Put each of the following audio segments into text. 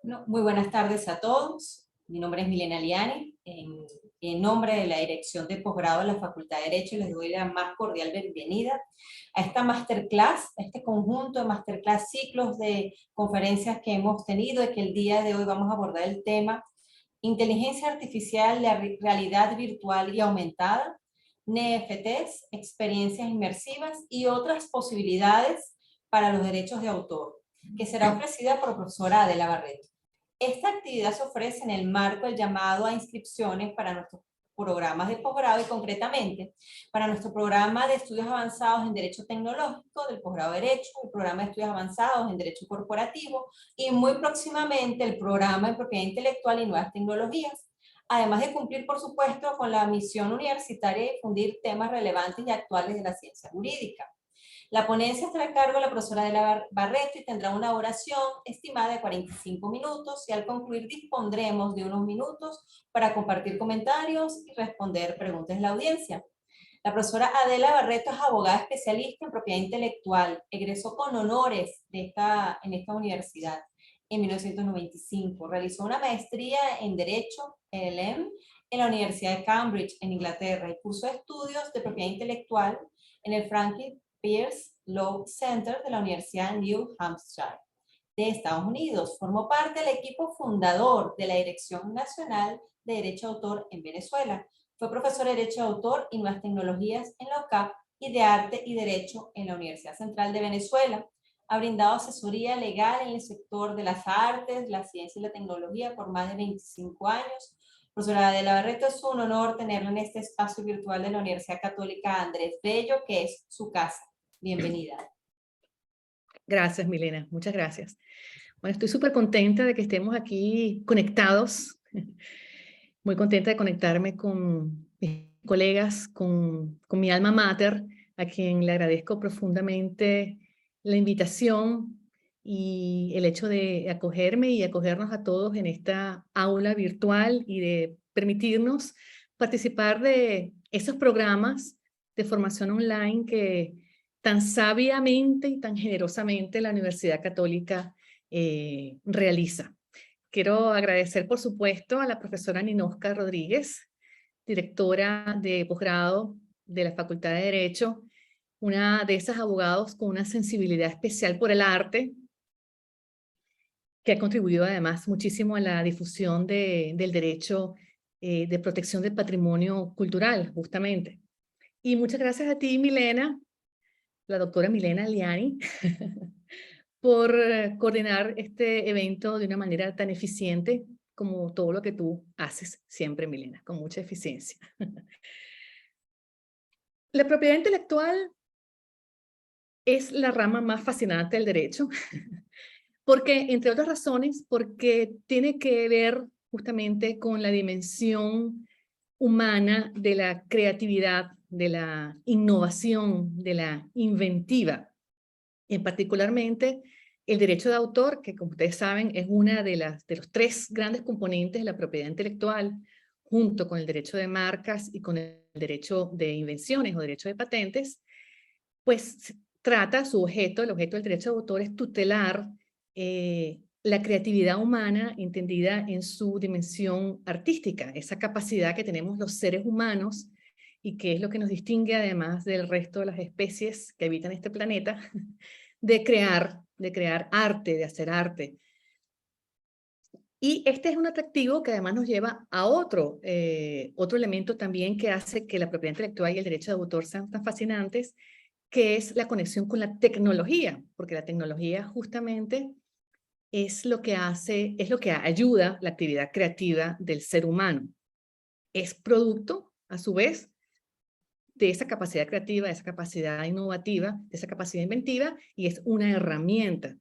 Bueno, muy buenas tardes a todos. Mi nombre es Milena Liani. En nombre de la Dirección de Posgrado de la Facultad de Derecho, les doy la más cordial bienvenida a esta masterclass, a este conjunto de masterclass, ciclos de conferencias que hemos tenido y que el día de hoy vamos a abordar el tema Inteligencia Artificial, la realidad virtual y aumentada, NFTs, experiencias inmersivas y otras posibilidades para los derechos de autor, que será ofrecida por la profesora Adela Barreto. Esta actividad se ofrece en el marco del llamado a inscripciones para nuestros programas de posgrado y concretamente para nuestro programa de estudios avanzados en Derecho Tecnológico del posgrado de Derecho, el programa de estudios avanzados en Derecho Corporativo y muy próximamente el programa de Propiedad Intelectual y Nuevas Tecnologías, además de cumplir, por supuesto, con la misión universitaria de difundir temas relevantes y actuales de la ciencia jurídica. La ponencia estará a cargo de la profesora Adela Barreto y tendrá una duración estimada de 45 minutos y al concluir dispondremos de unos minutos para compartir comentarios y responder preguntas de la audiencia. La profesora Adela Barreto es abogada especialista en propiedad intelectual, egresó con honores en esta universidad en 1995. Realizó una maestría en Derecho, LLM, en la Universidad de Cambridge, en Inglaterra, y cursó estudios de propiedad intelectual en el Franklin Pierce Law Center de la Universidad de New Hampshire de Estados Unidos. Formó parte del equipo fundador de la Dirección Nacional de Derecho de Autor en Venezuela. Fue profesor de Derecho de Autor y Nuevas Tecnologías en la UCAP y de Arte y Derecho en la Universidad Central de Venezuela. Ha brindado asesoría legal en el sector de las artes, la ciencia y la tecnología por más de 25 años. Profesora Adela Barreto, es un honor tenerla en este espacio virtual de la Universidad Católica Andrés Bello, que es su casa. Bienvenida. Gracias, Milena. Muchas gracias. Bueno, estoy súper contenta de que estemos aquí conectados. Muy contenta de conectarme con mis colegas, con mi alma mater, a quien le agradezco profundamente la invitación y el hecho de acogerme y acogernos a todos en esta aula virtual y de permitirnos participar de esos programas de formación online que tan sabiamente y tan generosamente la Universidad Católica realiza. Quiero agradecer, por supuesto, a la profesora Ninosca Rodríguez, directora de posgrado de la Facultad de Derecho, una de esas abogados con una sensibilidad especial por el arte, que ha contribuido además muchísimo a la difusión del derecho de protección del patrimonio cultural, justamente. Y muchas gracias a ti, Milena, la doctora Milena Liani, por coordinar este evento de una manera tan eficiente como todo lo que tú haces siempre, Milena, con mucha eficiencia. La propiedad intelectual es la rama más fascinante del derecho, porque, entre otras razones, porque tiene que ver justamente con la dimensión humana de la creatividad, de la innovación, de la inventiva. En particularmente el derecho de autor, que como ustedes saben es una de los tres grandes componentes de la propiedad intelectual, junto con el derecho de marcas y con el derecho de invenciones o derecho de patentes, pues trata su objeto, el objeto del derecho de autor es tutelar la creatividad humana entendida en su dimensión artística, esa capacidad que tenemos los seres humanos y que es lo que nos distingue además del resto de las especies que habitan este planeta, de crear arte, de hacer arte. Y este es un atractivo que además nos lleva a otro elemento también que hace que la propiedad intelectual y el derecho de autor sean tan fascinantes, que es la conexión con la tecnología, porque la tecnología justamente es lo que ayuda la actividad creativa del ser humano. Es producto, a su vez, de esa capacidad creativa, de esa capacidad innovativa, de esa capacidad inventiva, y es una herramienta.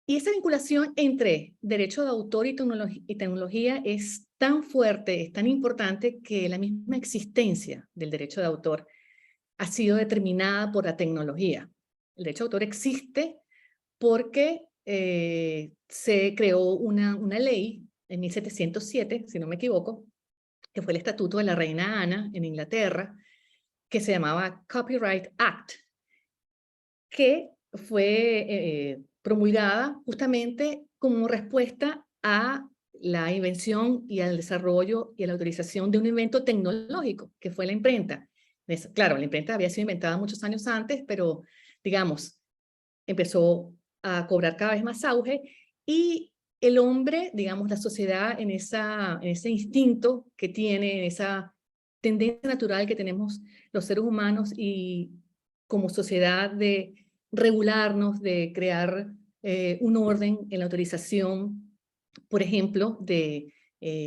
Y esa vinculación entre derecho de autor y tecnología es tan fuerte, es tan importante, que la misma existencia del derecho de autor ha sido determinada por la tecnología. El derecho de autor existe porque se creó una ley en 1707, si no me equivoco, que fue el Estatuto de la Reina Ana en Inglaterra, que se llamaba Copyright Act, que fue promulgada justamente como respuesta a la invención y al desarrollo y a la autorización de un invento tecnológico, que fue la imprenta. Claro, la imprenta había sido inventada muchos años antes, pero, digamos, empezó a cobrar cada vez más auge y el hombre, digamos, la sociedad en ese instinto que tiene, en esa tendencia natural que tenemos los seres humanos y como sociedad de regularnos, de crear un orden en la autorización, por ejemplo, de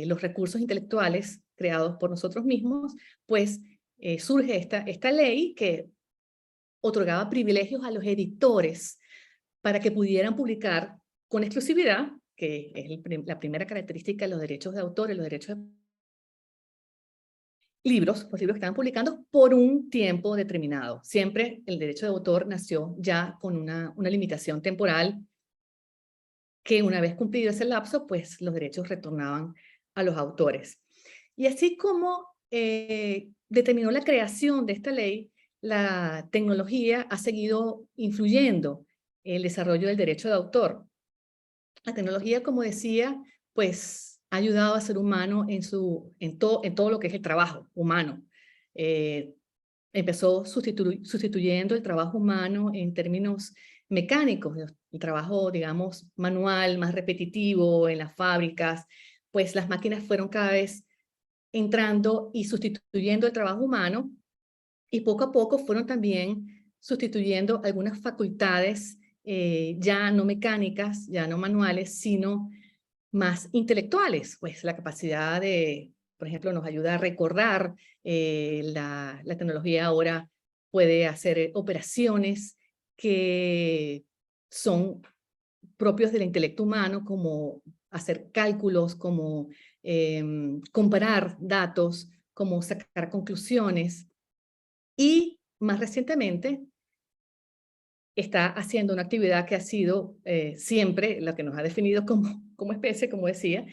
los recursos intelectuales creados por nosotros mismos, pues surge esta ley que otorgaba privilegios a los editores para que pudieran publicar con exclusividad, que es la primera característica de los derechos de autor y los derechos de libros, los libros que estaban publicando por un tiempo determinado. Siempre el derecho de autor nació ya con una limitación temporal que una vez cumplido ese lapso, pues los derechos retornaban a los autores. Y así como determinó la creación de esta ley, la tecnología ha seguido influyendo en el desarrollo del derecho de autor. La tecnología, como decía, pues ha ayudado al ser humano en todo lo que es el trabajo humano. Empezó sustituyendo el trabajo humano en términos mecánicos, el trabajo, digamos, manual, más repetitivo en las fábricas, pues las máquinas fueron cada vez entrando y sustituyendo el trabajo humano y poco a poco fueron también sustituyendo algunas facultades ya no mecánicas, ya no manuales, sino más intelectuales, pues la capacidad de, por ejemplo, nos ayuda a recordar, la tecnología ahora puede hacer operaciones que son propios del intelecto humano, como hacer cálculos, como comparar datos, como sacar conclusiones. Y más recientemente está haciendo una actividad que ha sido siempre lo que nos ha definido como especie, como decía,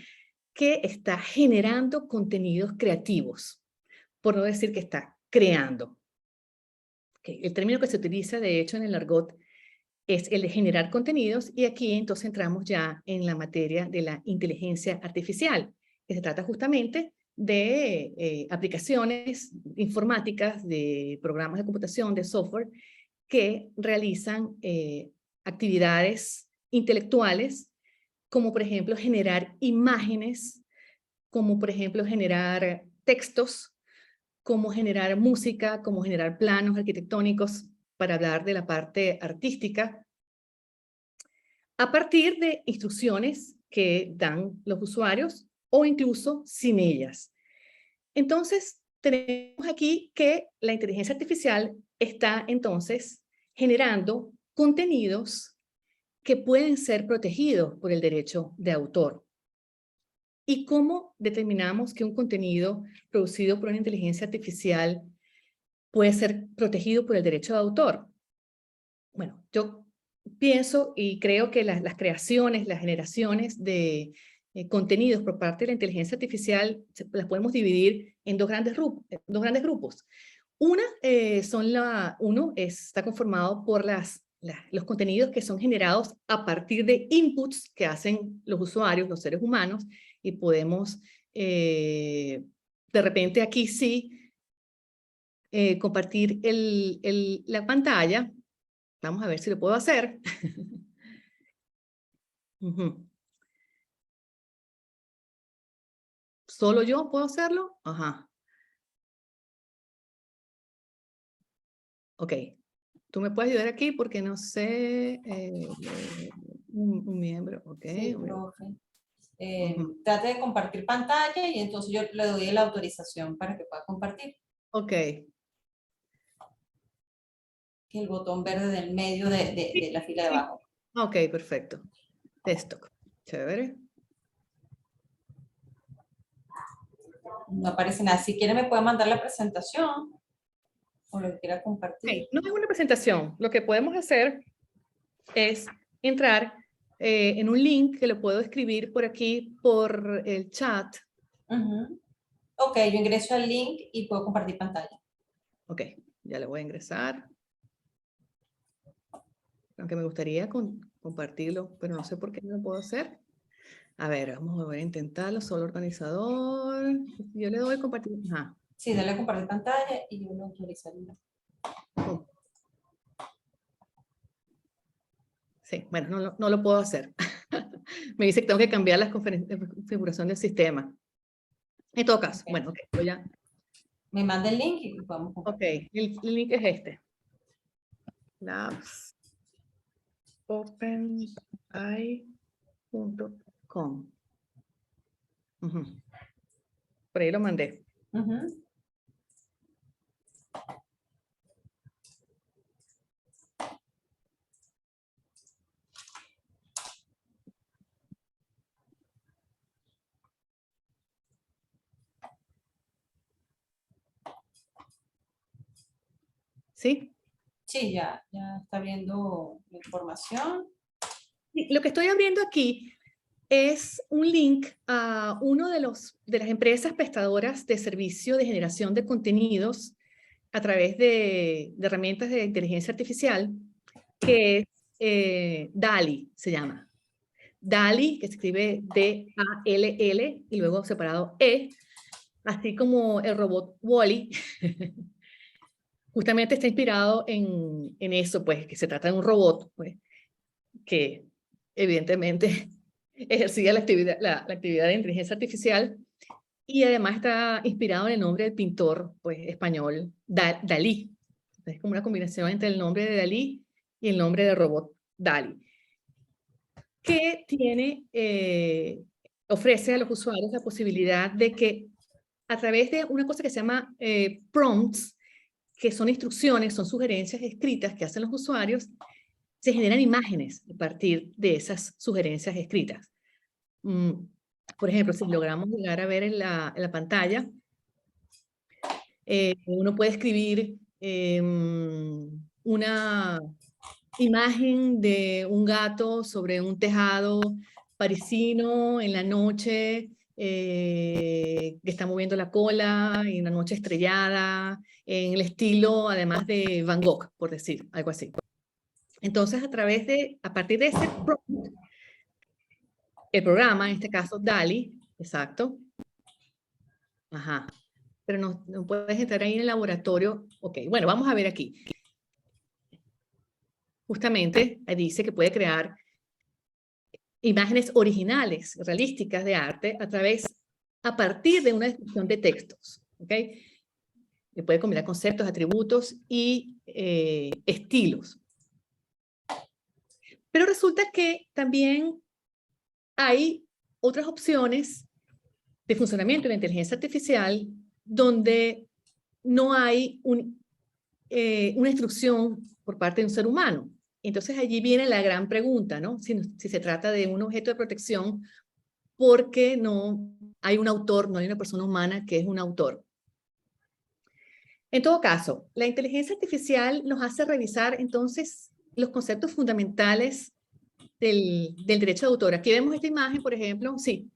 que está generando contenidos creativos, por no decir que está creando. El término que se utiliza, de hecho, en el argot es el de generar contenidos y aquí entonces entramos ya en la materia de la inteligencia artificial, que se trata justamente de aplicaciones informáticas, de programas de computación, de software, que realizan actividades intelectuales, como por ejemplo generar imágenes, como por ejemplo generar textos, como generar música, como generar planos arquitectónicos, para hablar de la parte artística, a partir de instrucciones que dan los usuarios o incluso sin ellas. Entonces, tenemos aquí que la inteligencia artificial está entonces generando contenidos que pueden ser protegidos por el derecho de autor. ¿Y cómo determinamos que un contenido producido por una inteligencia artificial puede ser protegido por el derecho de autor? Bueno, yo pienso y creo que las creaciones, las generaciones de contenidos por parte de la inteligencia artificial las podemos dividir en dos grandes grupos. Uno está conformado por los contenidos que son generados a partir de inputs que hacen los usuarios, los seres humanos, y podemos, de repente aquí sí, compartir la pantalla. Vamos a ver si lo puedo hacer. ¿Solo yo puedo hacerlo? Ajá. Ok. ¿Tú me puedes ayudar aquí? Porque no sé. Un miembro, ok. Sí, profe. Trate de compartir pantalla y entonces yo le doy la autorización para que pueda compartir. Ok. Que el botón verde del medio de la fila de abajo. Ok, perfecto. Desktop. Chévere. No aparece nada. Si quiere me puede mandar la presentación o lo que quiera compartir. Okay. No es una presentación. Lo que podemos hacer es entrar en un link que lo puedo escribir por aquí, por el chat. Ok, yo ingreso al link y puedo compartir pantalla. Ok, ya le voy a ingresar. Aunque me gustaría compartirlo, pero no sé por qué no lo puedo hacer. A ver, vamos a volver a intentarlo, solo organizador. Yo le doy compartir. Ajá. Sí, dale a compartir pantalla y yo lo actualizaría. Sí, bueno, no lo puedo hacer. Me dice que tengo que cambiar la configuración del sistema. En todo caso, Okay. bueno, ok, voy a... Me manda el link y vamos a Ok, compartir. el link es este. Labs openai.com. Por ahí lo mandé. ¿Sí? Sí, ya está viendo la información. Lo que estoy abriendo aquí es un link a uno de las empresas prestadoras de servicio de generación de contenidos a través de herramientas de inteligencia artificial, que es DALL-E, se llama. DALL-E, que se escribe D-A-L-L y luego separado E, así como el robot Wall-E. Justamente está inspirado en eso, pues, que se trata de un robot, pues, que evidentemente ejercía la actividad de inteligencia artificial y además está inspirado en el nombre del pintor, pues, español Dalí. Es como una combinación entre el nombre de Dalí y el nombre del robot DALL-E, que ofrece a los usuarios la posibilidad de que a través de una cosa que se llama prompts, que son instrucciones, son sugerencias escritas que hacen los usuarios, se generan imágenes a partir de esas sugerencias escritas. Por ejemplo, si logramos llegar a ver en la pantalla, uno puede escribir una imagen de un gato sobre un tejado parisino en la noche, que está moviendo la cola, en una noche estrellada, en el estilo, además de Van Gogh, por decir, algo así. Entonces, a partir de ese prompt, el programa, en este caso DALL-E, exacto. Ajá. Pero no puedes entrar ahí en el laboratorio. Ok, bueno, vamos a ver aquí. Justamente dice que puede crear imágenes originales, realísticas de arte a partir de una descripción de textos. ¿Ok? Que puede combinar conceptos, atributos y estilos. Pero resulta que también hay otras opciones de funcionamiento de la inteligencia artificial donde no hay una instrucción por parte de un ser humano. Entonces allí viene la gran pregunta, ¿no? Si se trata de un objeto de protección, ¿por qué no hay un autor, no hay una persona humana que es un autor? En todo caso, la inteligencia artificial nos hace revisar entonces los conceptos fundamentales del derecho de autor. Aquí vemos esta imagen, por ejemplo, sí.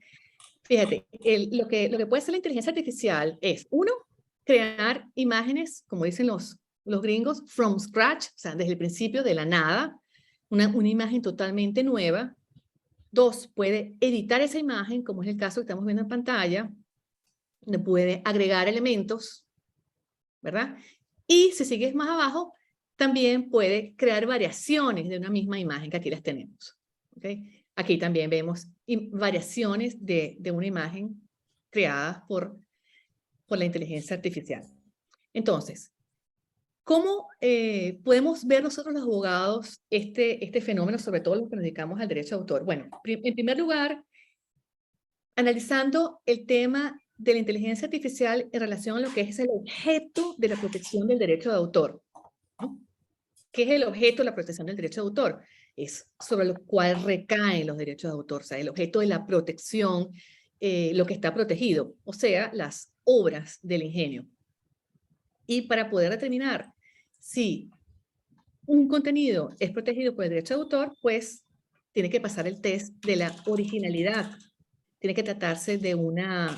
Fíjate, lo que puede hacer la inteligencia artificial es, uno, crear imágenes, como dicen los gringos, from scratch, o sea, desde el principio, de la nada, una imagen totalmente nueva. Dos, puede editar esa imagen, como es el caso que estamos viendo en pantalla, donde puede agregar elementos, ¿verdad? Y si sigues más abajo, también puede crear variaciones de una misma imagen, que aquí las tenemos. ¿Okay? Aquí también vemos variaciones de una imagen creadas por la inteligencia artificial. Entonces, ¿cómo podemos ver nosotros los abogados este fenómeno, sobre todo los que nos dedicamos al derecho de autor? Bueno, en primer lugar, analizando el tema de la inteligencia artificial en relación a lo que es el objeto de la protección del derecho de autor, ¿no? ¿Qué es el objeto de la protección del derecho de autor? Es sobre lo cual recaen los derechos de autor, o sea, el objeto de la protección, lo que está protegido, o sea, las obras del ingenio. Y para poder determinar si un contenido es protegido por el derecho de autor, pues tiene que pasar el test de la originalidad. Tiene que tratarse de una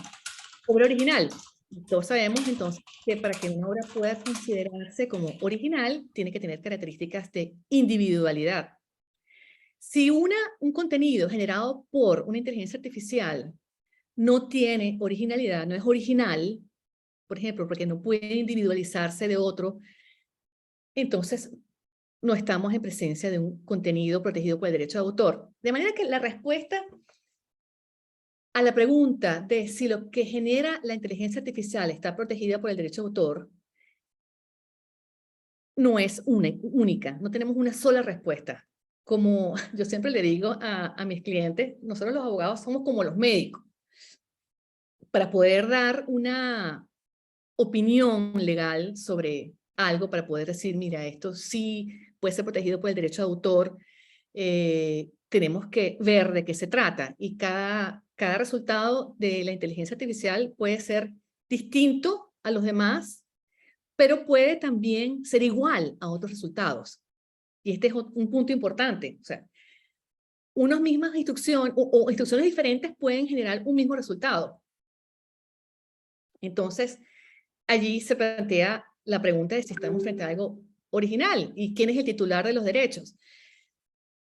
obra original. Todos sabemos entonces que para que una obra pueda considerarse como original, tiene que tener características de individualidad. Si un contenido generado por una inteligencia artificial no tiene originalidad, no es original, por ejemplo, porque no puede individualizarse de otro, entonces no estamos en presencia de un contenido protegido por el derecho de autor. De manera que la respuesta a la pregunta de si lo que genera la inteligencia artificial está protegida por el derecho de autor no es única, no tenemos una sola respuesta. Como yo siempre le digo a mis clientes, nosotros los abogados somos como los médicos. Para poder dar una opinión legal sobre algo, para poder decir, mira, esto sí puede ser protegido por el derecho de autor, tenemos que ver de qué se trata. Y cada resultado de la inteligencia artificial puede ser distinto a los demás, pero puede también ser igual a otros resultados. Y este es un punto importante. O sea, unas mismas instrucciones o instrucciones diferentes pueden generar un mismo resultado. Entonces, allí se plantea la pregunta de si estamos frente a algo original y quién es el titular de los derechos.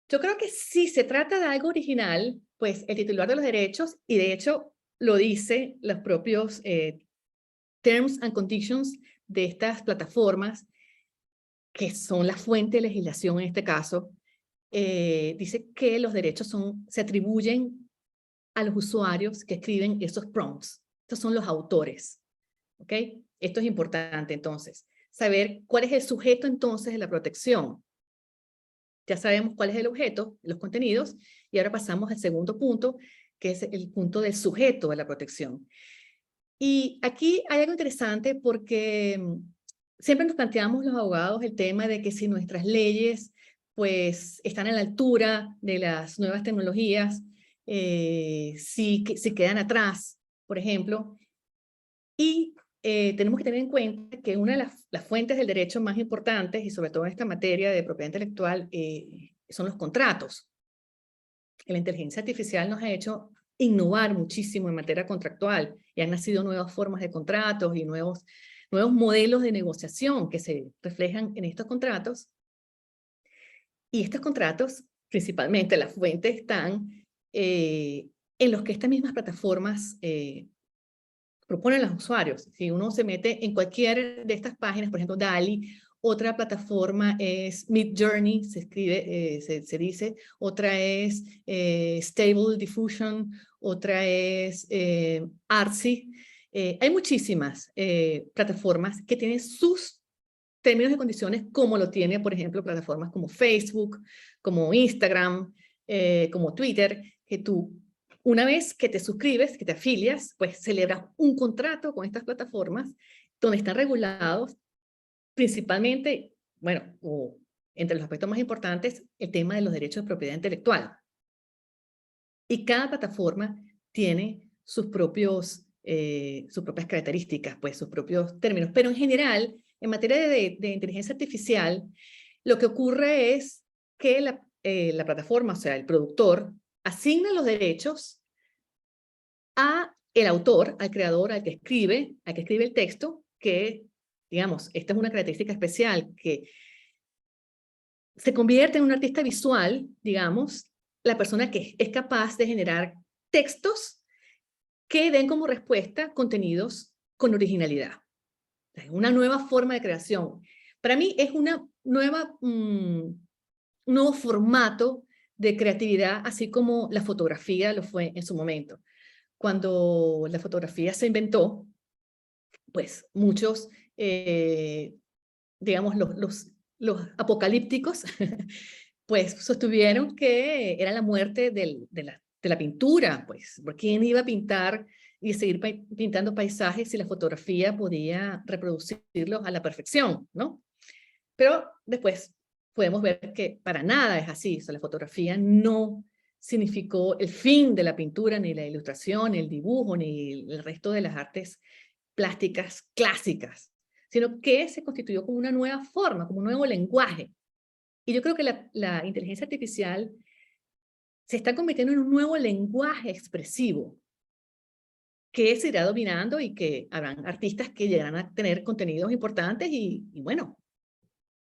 Yo creo que si se trata de algo original, pues el titular de los derechos, y de hecho lo dice los propios terms and conditions de estas plataformas, que son la fuente de legislación en este caso, dice que los derechos se atribuyen a los usuarios que escriben esos prompts. Estos son los autores. ¿Ok? Esto es importante entonces. Saber cuál es el sujeto entonces de la protección. Ya sabemos cuál es el objeto, los contenidos, y ahora pasamos al segundo punto, que es el punto del sujeto de la protección. Y aquí hay algo interesante porque siempre nos planteamos los abogados el tema de que si nuestras leyes pues están a la altura de las nuevas tecnologías, si quedan atrás, por ejemplo, y tenemos que tener en cuenta que una de las fuentes del derecho más importantes, y sobre todo en esta materia de propiedad intelectual, son los contratos. La inteligencia artificial nos ha hecho innovar muchísimo en materia contractual y han nacido nuevas formas de contratos y nuevos modelos de negociación que se reflejan en estos contratos. Y estos contratos, principalmente las fuentes, están en los que estas mismas plataformas proponen a los usuarios. Si uno se mete en cualquier de estas páginas, por ejemplo, DALL-E, otra plataforma es Midjourney, se escribe, se dice, otra es Stable Diffusion, otra es Artsy. Hay muchísimas plataformas que tienen sus términos y condiciones, como lo tiene, por ejemplo, plataformas como Facebook, como Instagram, como Twitter, que tú, una vez que te suscribes, que te afilias, pues celebras un contrato con estas plataformas donde están regulados principalmente, bueno, o entre los aspectos más importantes, el tema de los derechos de propiedad intelectual. Y cada plataforma tiene sus propias características, pues sus propios términos. Pero en general, en materia de inteligencia artificial, lo que ocurre es que la plataforma, o sea, el productor, asigna los derechos a el autor, al creador, al que escribe el texto, que, digamos, esta es una característica especial, que se convierte en un artista visual, digamos, la persona que es capaz de generar textos que den como respuesta contenidos con originalidad. Una nueva forma de creación. Para mí es una un nuevo formato de creatividad, así como la fotografía lo fue en su momento. Cuando la fotografía se inventó, pues muchos, digamos, los apocalípticos, pues sostuvieron que era la muerte de la pintura, pues, porque ¿quién iba a pintar y seguir pintando paisajes si la fotografía podía reproducirlos a la perfección, ¿no? Pero después podemos ver que para nada es así. O sea, la fotografía no significó el fin de la pintura, ni la ilustración, ni el dibujo, ni el resto de las artes plásticas clásicas, sino que se constituyó como una nueva forma, como un nuevo lenguaje. Y yo creo que la inteligencia artificial se está convirtiendo en un nuevo lenguaje expresivo que se irá dominando y que habrán artistas que llegarán a tener contenidos importantes y bueno,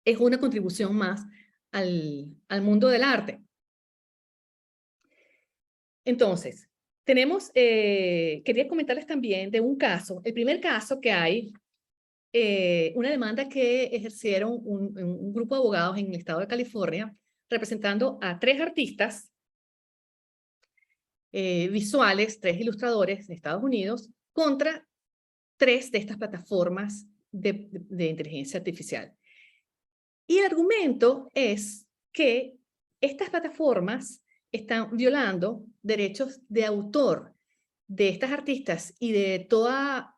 es una contribución más al mundo del arte. Entonces, tenemos, quería comentarles también de un caso, el primer caso que hay, una demanda que ejercieron un grupo de abogados en el estado de California, representando a 3 artistas visuales, 3 ilustradores de Estados Unidos, contra 3 de estas plataformas de inteligencia artificial. Y el argumento es que estas plataformas están violando derechos de autor de estas artistas y de toda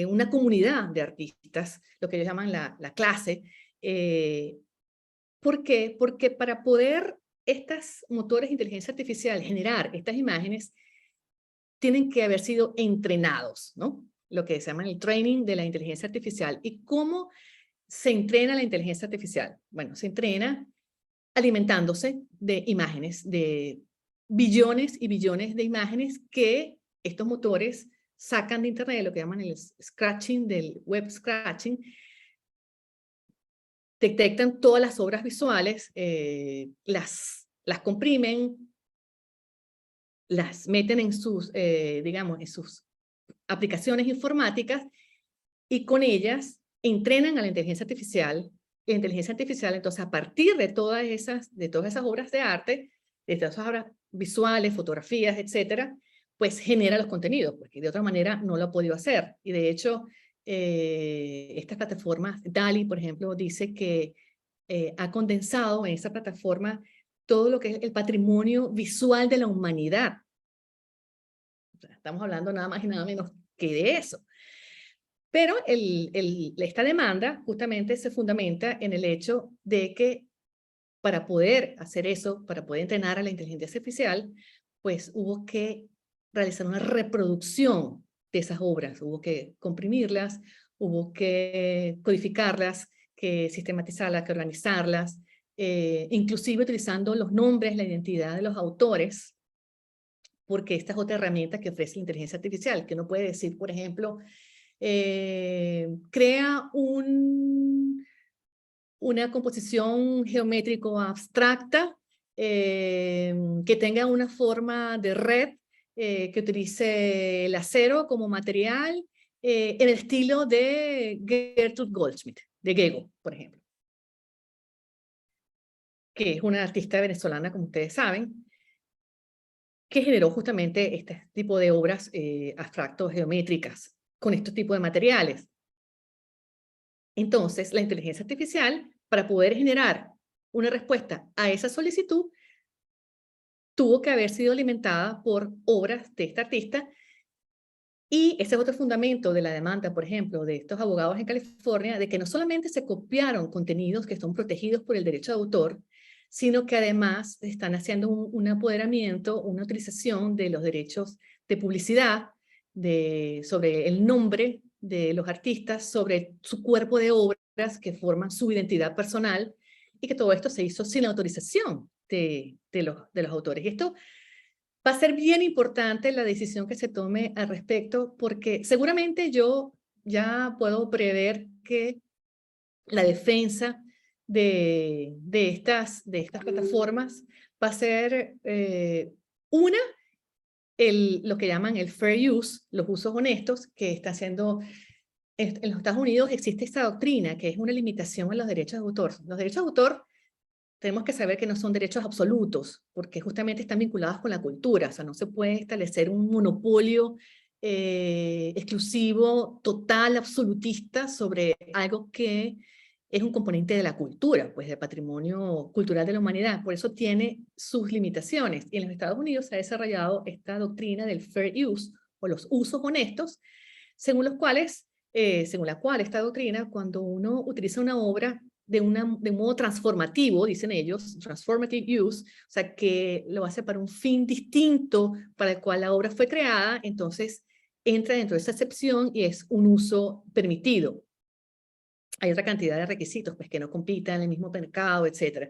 una comunidad de artistas, lo que ellos llaman la clase. ¿Por qué? Porque para poder estos motores de inteligencia artificial generar estas imágenes, tienen que haber sido entrenados, ¿no? Lo que se llama el training de la inteligencia artificial. ¿Y cómo se entrena la inteligencia artificial? Bueno, se entrena alimentándose de imágenes, de billones y billones de imágenes que estos motores sacan de internet, lo que llaman el scratching, del web scratching. Detectan todas las obras visuales, las comprimen, las meten en sus, digamos, en sus aplicaciones informáticas y con ellas entrenan a la inteligencia artificial. La inteligencia artificial, entonces, a partir de todas esas obras de arte, de todas esas obras visuales, fotografías, etcétera, pues genera los contenidos, porque de otra manera no lo ha podido hacer. Y de hecho, estas plataformas, DALL-E, por ejemplo, dice que ha condensado en esa plataforma todo lo que es el patrimonio visual de la humanidad. O sea, estamos hablando nada más y nada menos que de eso. Pero esta demanda justamente se fundamenta en el hecho de que para poder hacer eso, para poder entrenar a la inteligencia artificial, pues hubo que realizar una reproducción de esas obras, hubo que comprimirlas, hubo que codificarlas, que sistematizarlas, que organizarlas, inclusive utilizando los nombres, la identidad de los autores, porque esta es otra herramienta que ofrece la inteligencia artificial, que no puede decir, por ejemplo, crea una composición geométrico abstracta que tenga una forma de red, que utilice el acero como material, en el estilo de Gertrude Goldschmidt, de Gego, por ejemplo, que es una artista venezolana, como ustedes saben, que generó justamente este tipo de obras abstractos geométricas con estos tipos de materiales. Entonces, la inteligencia artificial, para poder generar una respuesta a esa solicitud, tuvo que haber sido alimentada por obras de esta artista, y ese es otro fundamento de la demanda, por ejemplo, de estos abogados en California, de que no solamente se copiaron contenidos que son protegidos por el derecho de autor, sino que además están haciendo un apoderamiento, una utilización de los derechos de publicidad, sobre el nombre de los artistas, sobre su cuerpo de obras que forman su identidad personal, y que todo esto se hizo sin la autorización de los autores. Y esto va a ser bien importante la decisión que se tome al respecto, porque seguramente yo ya puedo prever que la defensa de estas plataformas va a ser, lo que llaman el fair use, los usos honestos, que está haciendo. En los Estados Unidos existe esta doctrina que es una limitación a los derechos de autor. Los derechos de autor tenemos que saber que no son derechos absolutos, porque justamente están vinculados con la cultura. O sea, no se puede establecer un monopolio exclusivo, total, absolutista sobre algo que es un componente de la cultura, pues del patrimonio cultural de la humanidad. Por eso tiene sus limitaciones. Y en los Estados Unidos se ha desarrollado esta doctrina del fair use, o los usos honestos, según la cual esta doctrina, cuando uno utiliza una obra de un modo transformativo, dicen ellos, transformative use, o sea, que lo hace para un fin distinto para el cual la obra fue creada, entonces entra dentro de esa excepción y es un uso permitido. Hay otra cantidad de requisitos, pues que no compitan en el mismo mercado, etc.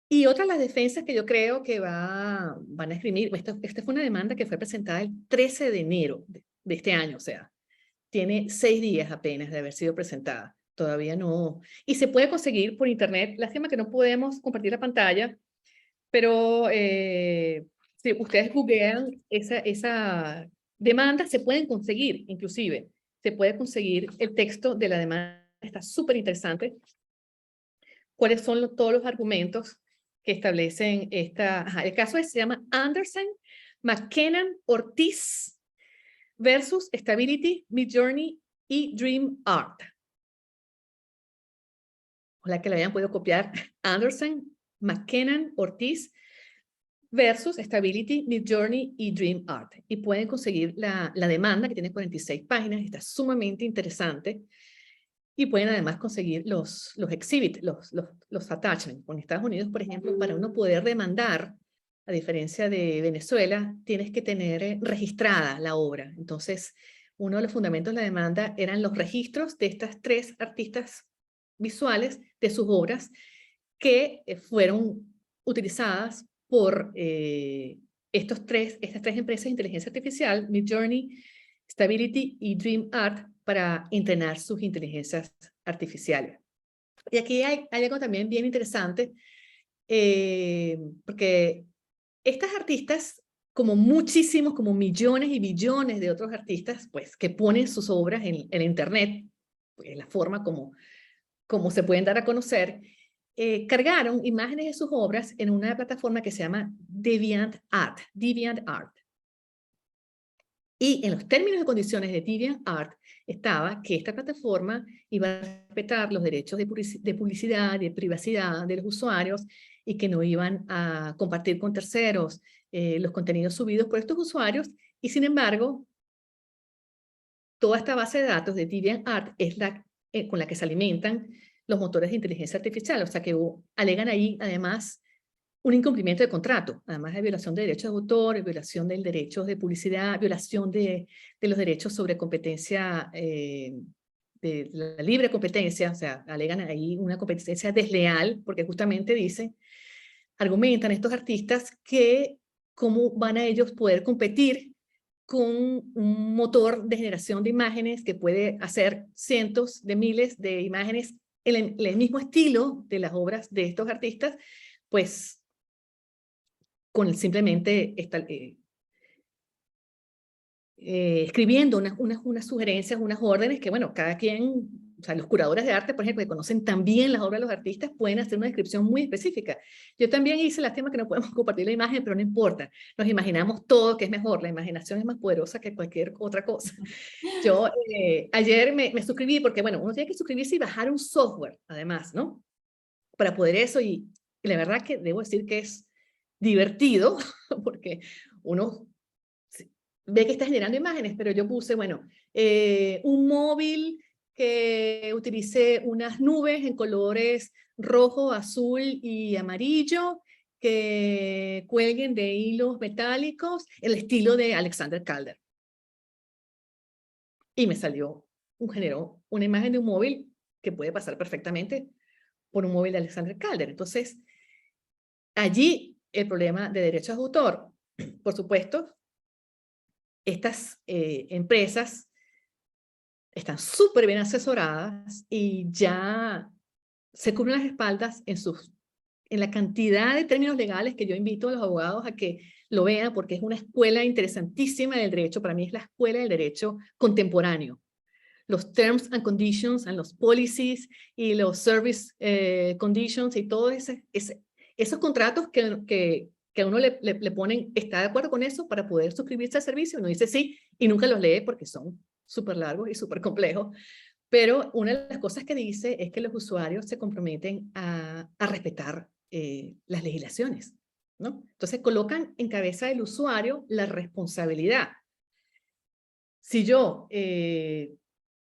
Y otra de las defensas que yo creo que van a esgrimir, esta fue una demanda que fue presentada el 13 de enero de este año, o sea, tiene 6 días apenas de haber sido presentada. Todavía no. Y se puede conseguir por internet. Lástima que no podemos compartir la pantalla, pero si si ustedes googlean esa demanda, se pueden conseguir, inclusive, se puede conseguir el texto de la demanda, está súper interesante. ¿Cuáles son todos los argumentos que establecen esta? Ajá, el caso se llama Anderson, McKenna, Ortiz versus Stability, Midjourney y Dream Art. Ojalá que la hayan podido copiar. Anderson, McKenna, Ortiz versus Stability, Midjourney y Dream Art. Y pueden conseguir la demanda, que tiene 46 páginas, está sumamente interesante. Y pueden además conseguir los exhibits, los attachments. En Estados Unidos, por ejemplo, para uno poder demandar, a diferencia de Venezuela, tienes que tener registrada la obra. Entonces, uno de los fundamentos de la demanda eran los registros de estas 3 artistas visuales de sus obras que fueron utilizadas por estas tres empresas de inteligencia artificial, Midjourney, Stability y Dream Art, para entrenar sus inteligencias artificiales. Y aquí hay algo también bien interesante, porque estas artistas, como muchísimos, como millones y billones de otros artistas, pues que ponen sus obras en Internet, pues, la forma como se pueden dar a conocer, cargaron imágenes de sus obras en una plataforma que se llama DeviantArt. Y en los términos y condiciones de DeviantArt estaba que esta plataforma iba a respetar los derechos de publicidad, de privacidad de los usuarios y que no iban a compartir con terceros los contenidos subidos por estos usuarios. Y sin embargo, toda esta base de datos de DeviantArt es con la que se alimentan los motores de inteligencia artificial. O sea que alegan ahí además un incumplimiento de contrato, además de violación de derechos de autor, violación de derechos de publicidad, violación de los derechos sobre competencia, de la libre competencia, o sea, alegan ahí una competencia desleal, porque justamente argumentan estos artistas que cómo van a ellos poder competir con un motor de generación de imágenes que puede hacer cientos de miles de imágenes en el mismo estilo de las obras de estos artistas, pues con simplemente escribiendo unas sugerencias, unas órdenes que, bueno, cada quien, o sea, los curadores de arte, por ejemplo, que conocen también las obras de los artistas, pueden hacer una descripción muy específica. Yo también hice, lástima que no podemos compartir la imagen, pero no importa. Nos imaginamos todo que es mejor. La imaginación es más poderosa que cualquier otra cosa. Yo ayer me suscribí porque, bueno, uno tiene que suscribirse y bajar un software, además, ¿no? Para poder eso, y la verdad que debo decir que es divertido, porque uno ve que está generando imágenes, pero yo puse, bueno, un móvil que utilice unas nubes en colores rojo, azul y amarillo, que cuelguen de hilos metálicos, el estilo de Alexander Calder. Y me generó una imagen de un móvil que puede pasar perfectamente por un móvil de Alexander Calder. Entonces, allí el problema de derechos de autor, por supuesto, estas empresas están súper bien asesoradas y ya se cubren las espaldas en la cantidad de términos legales que yo invito a los abogados a que lo vean, porque es una escuela interesantísima del derecho. Para mí es la escuela del derecho contemporáneo. Los terms and conditions, and los policies y los service conditions y todos esos contratos que a uno le ponen, ¿está de acuerdo con eso para poder suscribirse al servicio? Uno dice sí y nunca los lee porque son súper largos y súper complejos. Pero una de las cosas que dice es que los usuarios se comprometen a respetar las legislaciones, ¿no? Entonces colocan en cabeza del usuario la responsabilidad. Si yo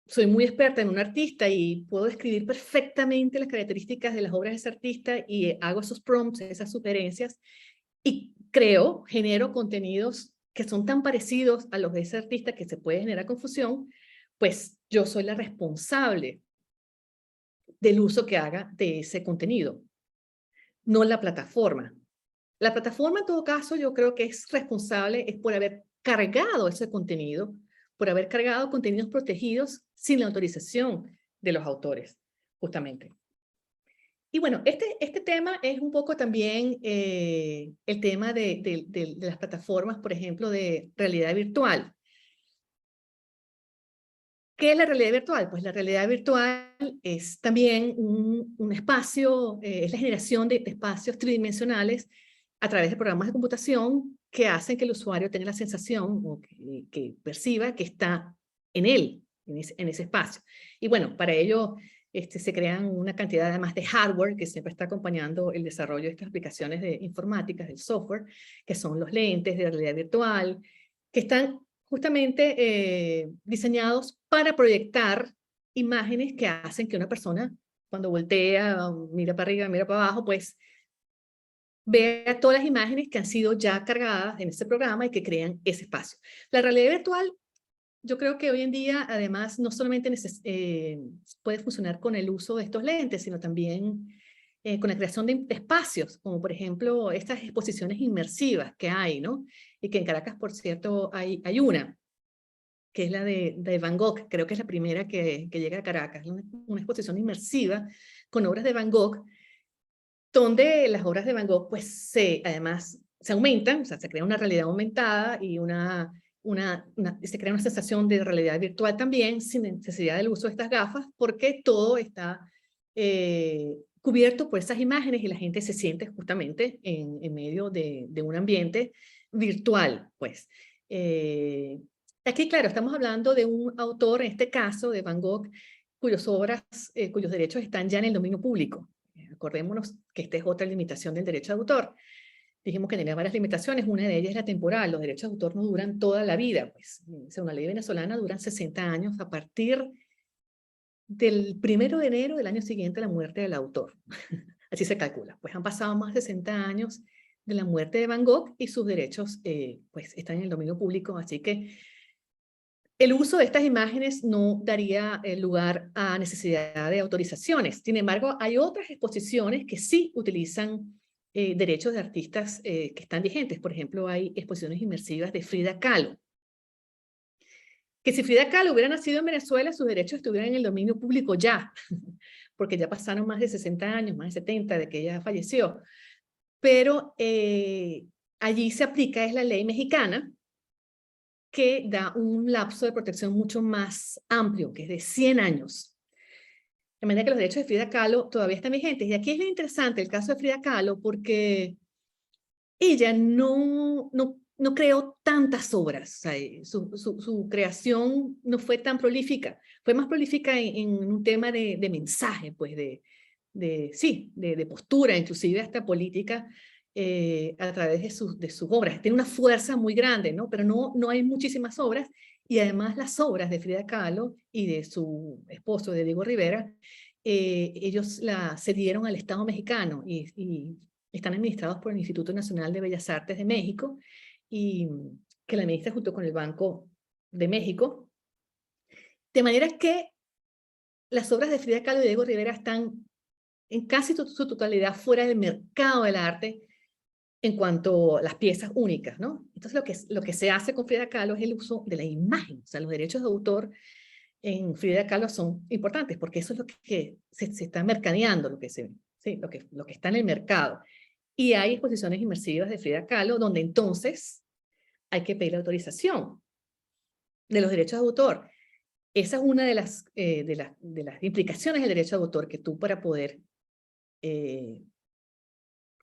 soy muy experta en un artista y puedo describir perfectamente las características de las obras de ese artista y hago esos prompts, esas sugerencias, y genero contenidos que son tan parecidos a los de ese artista que se puede generar confusión, pues yo soy la responsable del uso que haga de ese contenido, no la plataforma. La plataforma, en todo caso, yo creo que es responsable por haber cargado ese contenido, por haber cargado contenidos protegidos sin la autorización de los autores, justamente. Y bueno, este tema es un poco también el tema de las plataformas, por ejemplo, de realidad virtual. ¿Qué es la realidad virtual? Pues la realidad virtual es también un espacio, es la generación de espacios tridimensionales a través de programas de computación que hacen que el usuario tenga la sensación o que perciba que está en él, en ese espacio. Y bueno, para ello se crean una cantidad además de hardware que siempre está acompañando el desarrollo de estas aplicaciones de informáticas, del software, que son los lentes de realidad virtual, que están justamente diseñados para proyectar imágenes que hacen que una persona, cuando voltea, mira para arriba, mira para abajo, pues vea todas las imágenes que han sido ya cargadas en este programa y que crean ese espacio. La realidad virtual, yo creo que hoy en día, además, no solamente puede funcionar con el uso de estos lentes, sino también con la creación de espacios, como por ejemplo estas exposiciones inmersivas que hay, ¿no? Y que en Caracas, por cierto, hay una, que es la de Van Gogh, creo que es la primera que llega a Caracas, una exposición inmersiva con obras de Van Gogh, donde las obras de Van Gogh, pues, además, se aumentan, o sea, se crea una realidad aumentada y se crea una sensación de realidad virtual también, sin necesidad del uso de estas gafas, porque todo está cubierto por esas imágenes y la gente se siente justamente en medio de un ambiente virtual, pues. Aquí, claro, estamos hablando de un autor, en este caso, de Van Gogh, cuyos derechos están ya en el dominio público. Acordémonos que esta es otra limitación del derecho de autor. Dijimos que tenía varias limitaciones, una de ellas es la temporal. Los derechos de autor no duran toda la vida, pues, según la ley venezolana duran 60 años a partir del 1 de enero del año siguiente a la muerte del autor. Así se calcula. Pues han pasado más de 60 años de la muerte de Van Gogh y sus derechos pues están en el dominio público, así que el uso de estas imágenes no daría lugar a necesidad de autorizaciones. Sin embargo, hay otras exposiciones que sí utilizan derechos de artistas que están vigentes. Por ejemplo, hay exposiciones inmersivas de Frida Kahlo. Que si Frida Kahlo hubiera nacido en Venezuela, sus derechos estuvieran en el dominio público ya, porque ya pasaron más de 60 años, más de 70 de que ella falleció. Pero allí se aplica es la ley mexicana, que da un lapso de protección mucho más amplio, que es de 100 años. De manera que los derechos de Frida Kahlo todavía están vigentes. Y aquí es lo interesante el caso de Frida Kahlo, porque ella no creó tantas obras. O sea, su creación no fue tan prolífica. Fue más prolífica en un tema de mensaje, pues de postura, inclusive hasta política, a través de sus obras. Tiene una fuerza muy grande, ¿no? Pero no hay muchísimas obras, y además las obras de Frida Kahlo y de su esposo, de Diego Rivera, ellos la cedieron al Estado mexicano y están administrados por el Instituto Nacional de Bellas Artes de México, y que la administra junto con el Banco de México. De manera que las obras de Frida Kahlo y Diego Rivera están en casi su totalidad fuera del mercado del arte en cuanto a las piezas únicas, ¿no? Entonces lo que se hace con Frida Kahlo es el uso de la imagen. O sea, los derechos de autor en Frida Kahlo son importantes porque eso es lo que se está mercadeando, lo que está en el mercado. Y hay exposiciones inmersivas de Frida Kahlo donde entonces hay que pedir la autorización de los derechos de autor. Esa es una de las implicaciones del derecho de autor, que tú, para poder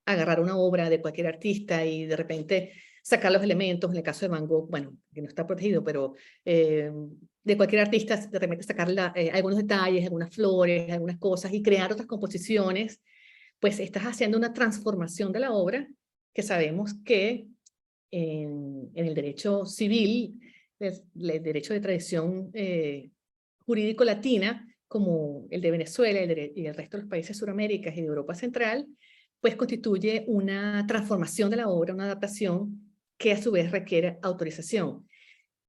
agarrar una obra de cualquier artista y de repente sacar los elementos, en el caso de Van Gogh, bueno, que no está protegido, pero de cualquier artista, de repente sacar algunos detalles, algunas flores, algunas cosas y crear otras composiciones, pues estás haciendo una transformación de la obra, que sabemos que en el derecho civil, el derecho de tradición jurídico latina, como el de Venezuela y el resto de los países de Sudamérica y de Europa Central, pues constituye una transformación de la obra, una adaptación que a su vez requiere autorización.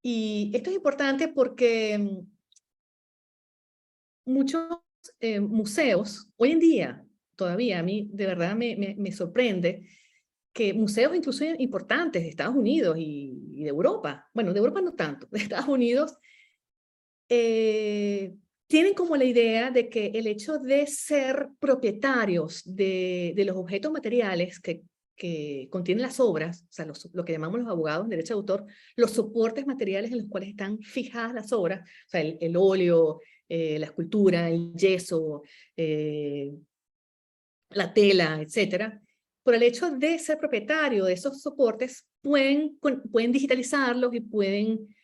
Y esto es importante porque muchos museos, hoy en día, todavía a mí de verdad me sorprende que museos incluso importantes de Estados Unidos y de Europa, bueno, de Europa no tanto, de Estados Unidos, tienen como la idea de que el hecho de ser propietarios de los objetos materiales que contienen las obras, o sea, lo que llamamos los abogados en derecho de autor, los soportes materiales en los cuales están fijadas las obras, o sea, el óleo, la escultura, el yeso, la tela, etcétera, por el hecho de ser propietario de esos soportes, pueden digitalizarlos y pueden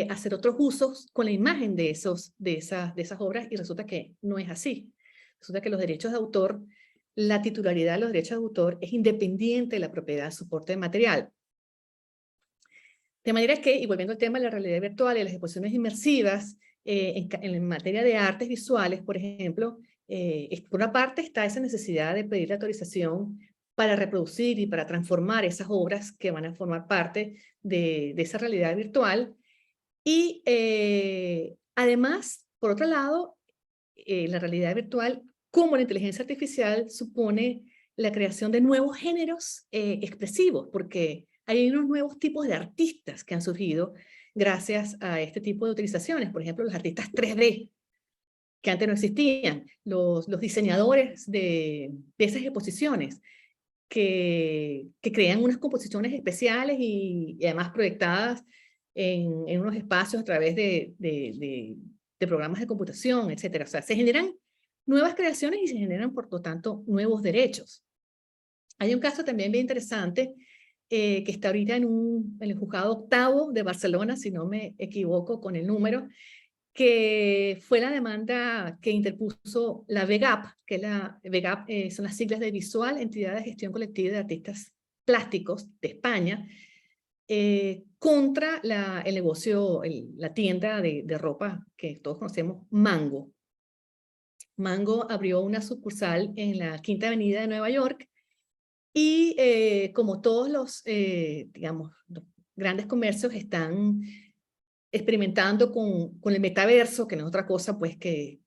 hacer otros usos con la imagen de esas obras, y resulta que no es así. Resulta que los derechos de autor, la titularidad de los derechos de autor es independiente de la propiedad del soporte material. De manera que, y volviendo al tema de la realidad virtual y las exposiciones inmersivas, en materia de artes visuales, por ejemplo, por una parte está esa necesidad de pedir la autorización para reproducir y para transformar esas obras que van a formar parte de esa realidad virtual. Y además, por otro lado, la realidad virtual, como la inteligencia artificial, supone la creación de nuevos géneros expresivos, porque hay unos nuevos tipos de artistas que han surgido gracias a este tipo de utilizaciones. Por ejemplo, los artistas 3D, que antes no existían, los diseñadores de esas exposiciones, que crean unas composiciones especiales y además proyectadas en unos espacios a través de programas de computación, etcétera. O sea, se generan nuevas creaciones y se generan, por lo tanto, nuevos derechos. Hay un caso también bien interesante que está ahorita en el juzgado octavo de Barcelona, si no me equivoco con el número, que fue la demanda que interpuso la VEGAP, que la VEGAP son las siglas de Visual Entidad de Gestión Colectiva de Artistas Plásticos de España, contra el negocio, la tienda de ropa que todos conocemos, Mango. Mango abrió una sucursal en la Quinta Avenida de Nueva York y como todos digamos, los grandes comercios están experimentando con el metaverso, que no es otra cosa pues que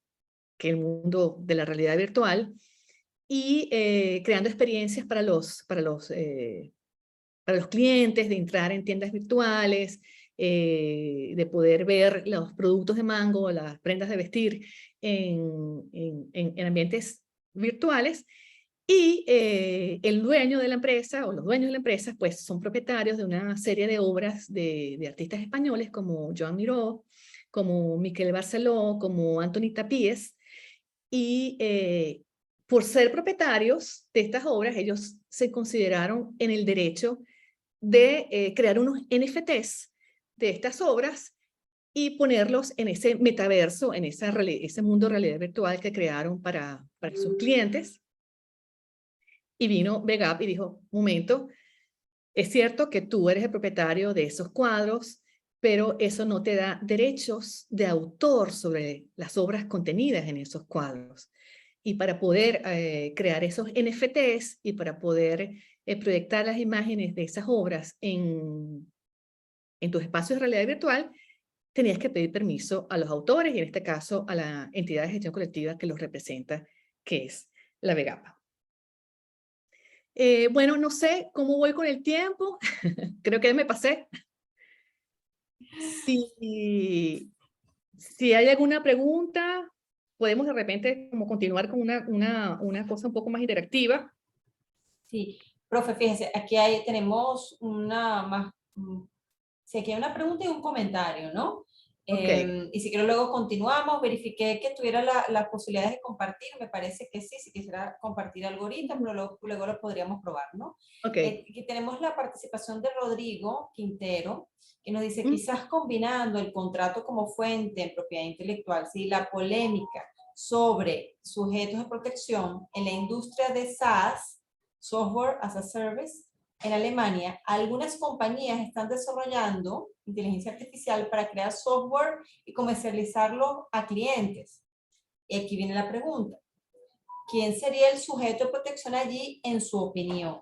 el mundo de la realidad virtual, y creando experiencias para los clientes, de entrar en tiendas virtuales, de poder ver los productos de Mango, las prendas de vestir en ambientes virtuales. Y el dueño de la empresa, o los dueños de la empresa, pues son propietarios de una serie de obras de artistas españoles como Joan Miró, como Miquel Barceló, como Antoni Tapíes, y por ser propietarios de estas obras, ellos se consideraron en el derecho de crear unos NFTs de estas obras y ponerlos en ese metaverso, en ese mundo de realidad virtual que crearon para sus clientes. Y vino VEGAP y dijo, momento, es cierto que tú eres el propietario de esos cuadros, pero eso no te da derechos de autor sobre las obras contenidas en esos cuadros. Y para poder crear esos NFTs y para poder proyectar las imágenes de esas obras en tus espacios de realidad virtual, tenías que pedir permiso a los autores y en este caso a la entidad de gestión colectiva que los representa, que es la VEGAP. Bueno, no sé cómo voy con el tiempo. Creo que me pasé. Si hay alguna pregunta, podemos de repente como continuar con una cosa un poco más interactiva. Sí, profe, fíjese, aquí tenemos sí, aquí hay una pregunta y un comentario, ¿no? Ok. Y si quiero luego continuamos, verifiqué que tuviera las posibilidades de compartir, me parece que sí, si quisiera compartir algo ahorita, pero luego lo podríamos probar, ¿no? Ok. Aquí tenemos la participación de Rodrigo Quintero, que nos dice, Mm. quizás combinando el contrato como fuente en propiedad intelectual, ¿sí? La polémica sobre sujetos de protección en la industria de SaaS, Software as a Service, en Alemania, algunas compañías están desarrollando inteligencia artificial para crear software y comercializarlo a clientes. Y aquí viene la pregunta. ¿Quién sería el sujeto de protección allí en su opinión?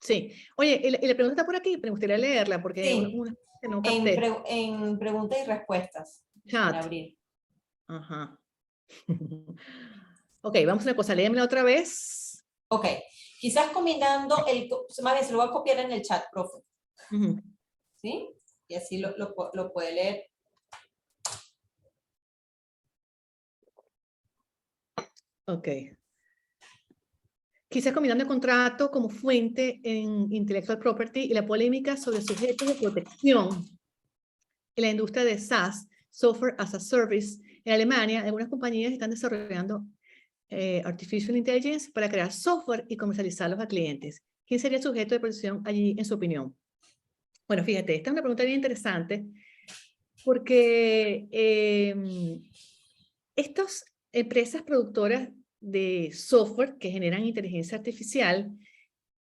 Sí. Oye, y la pregunta está por aquí, me gustaría leerla porque Sí, que no capté. en preguntas y respuestas. En Chat. abrir. Ajá. Ok, vamos a una cosa, léemela otra vez. Ok, quizás combinando más bien se lo voy a copiar en el chat, profe. ¿Sí? Y así lo puede leer. Ok. Quizás combinando el contrato como fuente en Intellectual Property y la polémica sobre sujetos de protección en la industria de SaaS, Software as a Service, en Alemania, algunas compañías están desarrollando Artificial Intelligence para crear software y comercializarlos a clientes. ¿Quién sería el sujeto de protección allí, en su opinión? Bueno, fíjate, esta es una pregunta bien interesante porque estas empresas productoras de software que generan inteligencia artificial,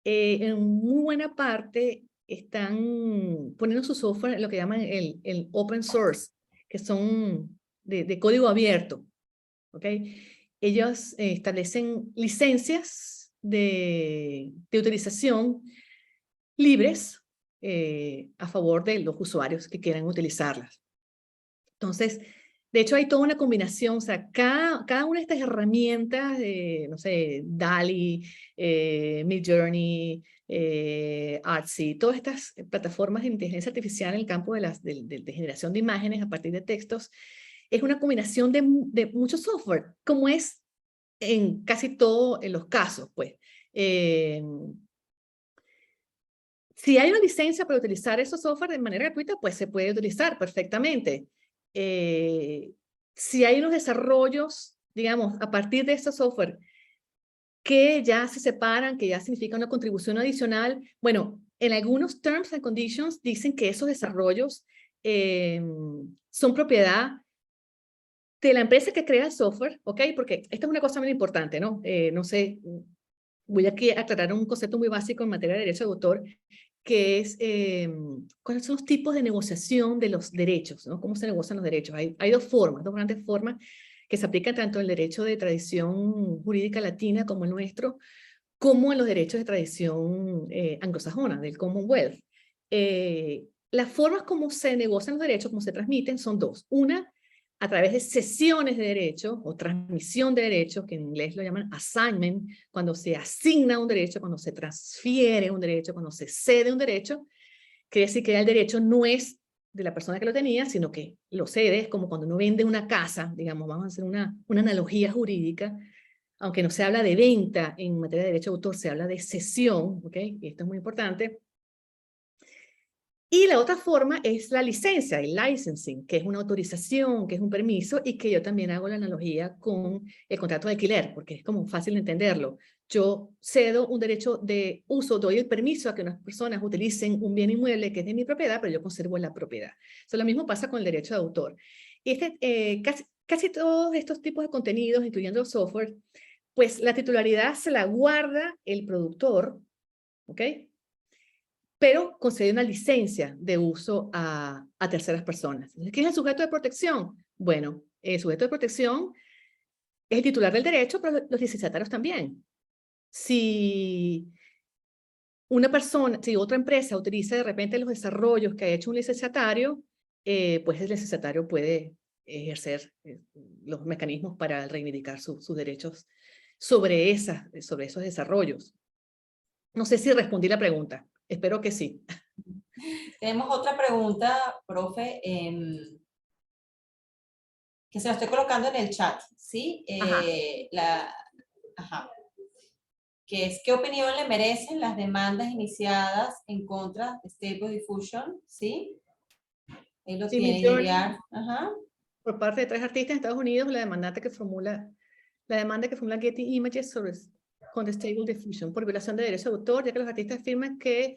en muy buena parte están poniendo su software en lo que llaman el open source, que son de código abierto, ¿ok? Ellos establecen licencias de utilización libres a favor de los usuarios que quieran utilizarlas. Entonces, de hecho, hay toda una combinación, o sea, cada una de estas herramientas, no sé, DALL-E, Midjourney, Artsy, todas estas plataformas de inteligencia artificial en el campo de generación de imágenes a partir de textos, es una combinación de mucho software, como es en casi todos los casos, pues. Si hay una licencia para utilizar esos software de manera gratuita, pues se puede utilizar perfectamente. Si hay unos desarrollos, digamos, a partir de estos software que ya se separan, que ya significa una contribución adicional, bueno, en algunos terms and conditions dicen que esos desarrollos son propiedad de la empresa que crea el software, ¿ok? Porque esta es una cosa muy importante, ¿no? No sé, voy aquí a aclarar un concepto muy básico en materia de derecho de autor, que es cuáles son los tipos de negociación de los derechos, ¿no? ¿Cómo se negocian los derechos? Hay dos formas, dos grandes formas que se aplican tanto en el derecho de tradición jurídica latina como el nuestro, como en los derechos de tradición anglosajona, del Commonwealth. Las formas como se negocian los derechos, como se transmiten, son dos. Una, a través de cesiones de derechos o transmisión de derechos, que en inglés lo llaman assignment, cuando se asigna un derecho, cuando se transfiere un derecho, cuando se cede un derecho, quiere decir que el derecho no es de la persona que lo tenía, sino que lo cede, es como cuando uno vende una casa, digamos, vamos a hacer una analogía jurídica, aunque no se habla de venta en materia de derecho de autor, se habla de cesión, ¿ok? Y esto es muy importante. Y la otra forma es la licencia, el licensing, que es una autorización, que es un permiso, y que yo también hago la analogía con el contrato de alquiler, porque es como fácil de entenderlo. Yo cedo un derecho de uso, doy el permiso a que unas personas utilicen un bien inmueble que es de mi propiedad, pero yo conservo la propiedad. Eso lo mismo pasa con el derecho de autor. Y casi todos estos tipos de contenidos, incluyendo software, pues la titularidad se la guarda el productor, ¿ok? Pero concede una licencia de uso a terceras personas. Entonces, ¿quién es el sujeto de protección? Bueno, el sujeto de protección es el titular del derecho, pero los licenciatarios también. Si una persona, si otra empresa utiliza de repente los desarrollos que ha hecho un licenciatario, pues el licenciatario puede ejercer los mecanismos para reivindicar sus derechos sobre esos desarrollos. No sé si respondí la pregunta. Espero que sí. Tenemos otra pregunta, profe, que se la estoy colocando en el chat, ¿sí? Ajá. Ajá. Que es, ¿qué opinión le merecen las demandas iniciadas en contra de Stable Diffusion? ¿Sí? Ahí lo Sí, tiene, Midjourney, Giliar. Ajá. por parte de 3 artistas en Estados Unidos, la demanda que formula Getty Images contra Stable Diffusion por violación de derechos de autor, ya que los artistas afirman que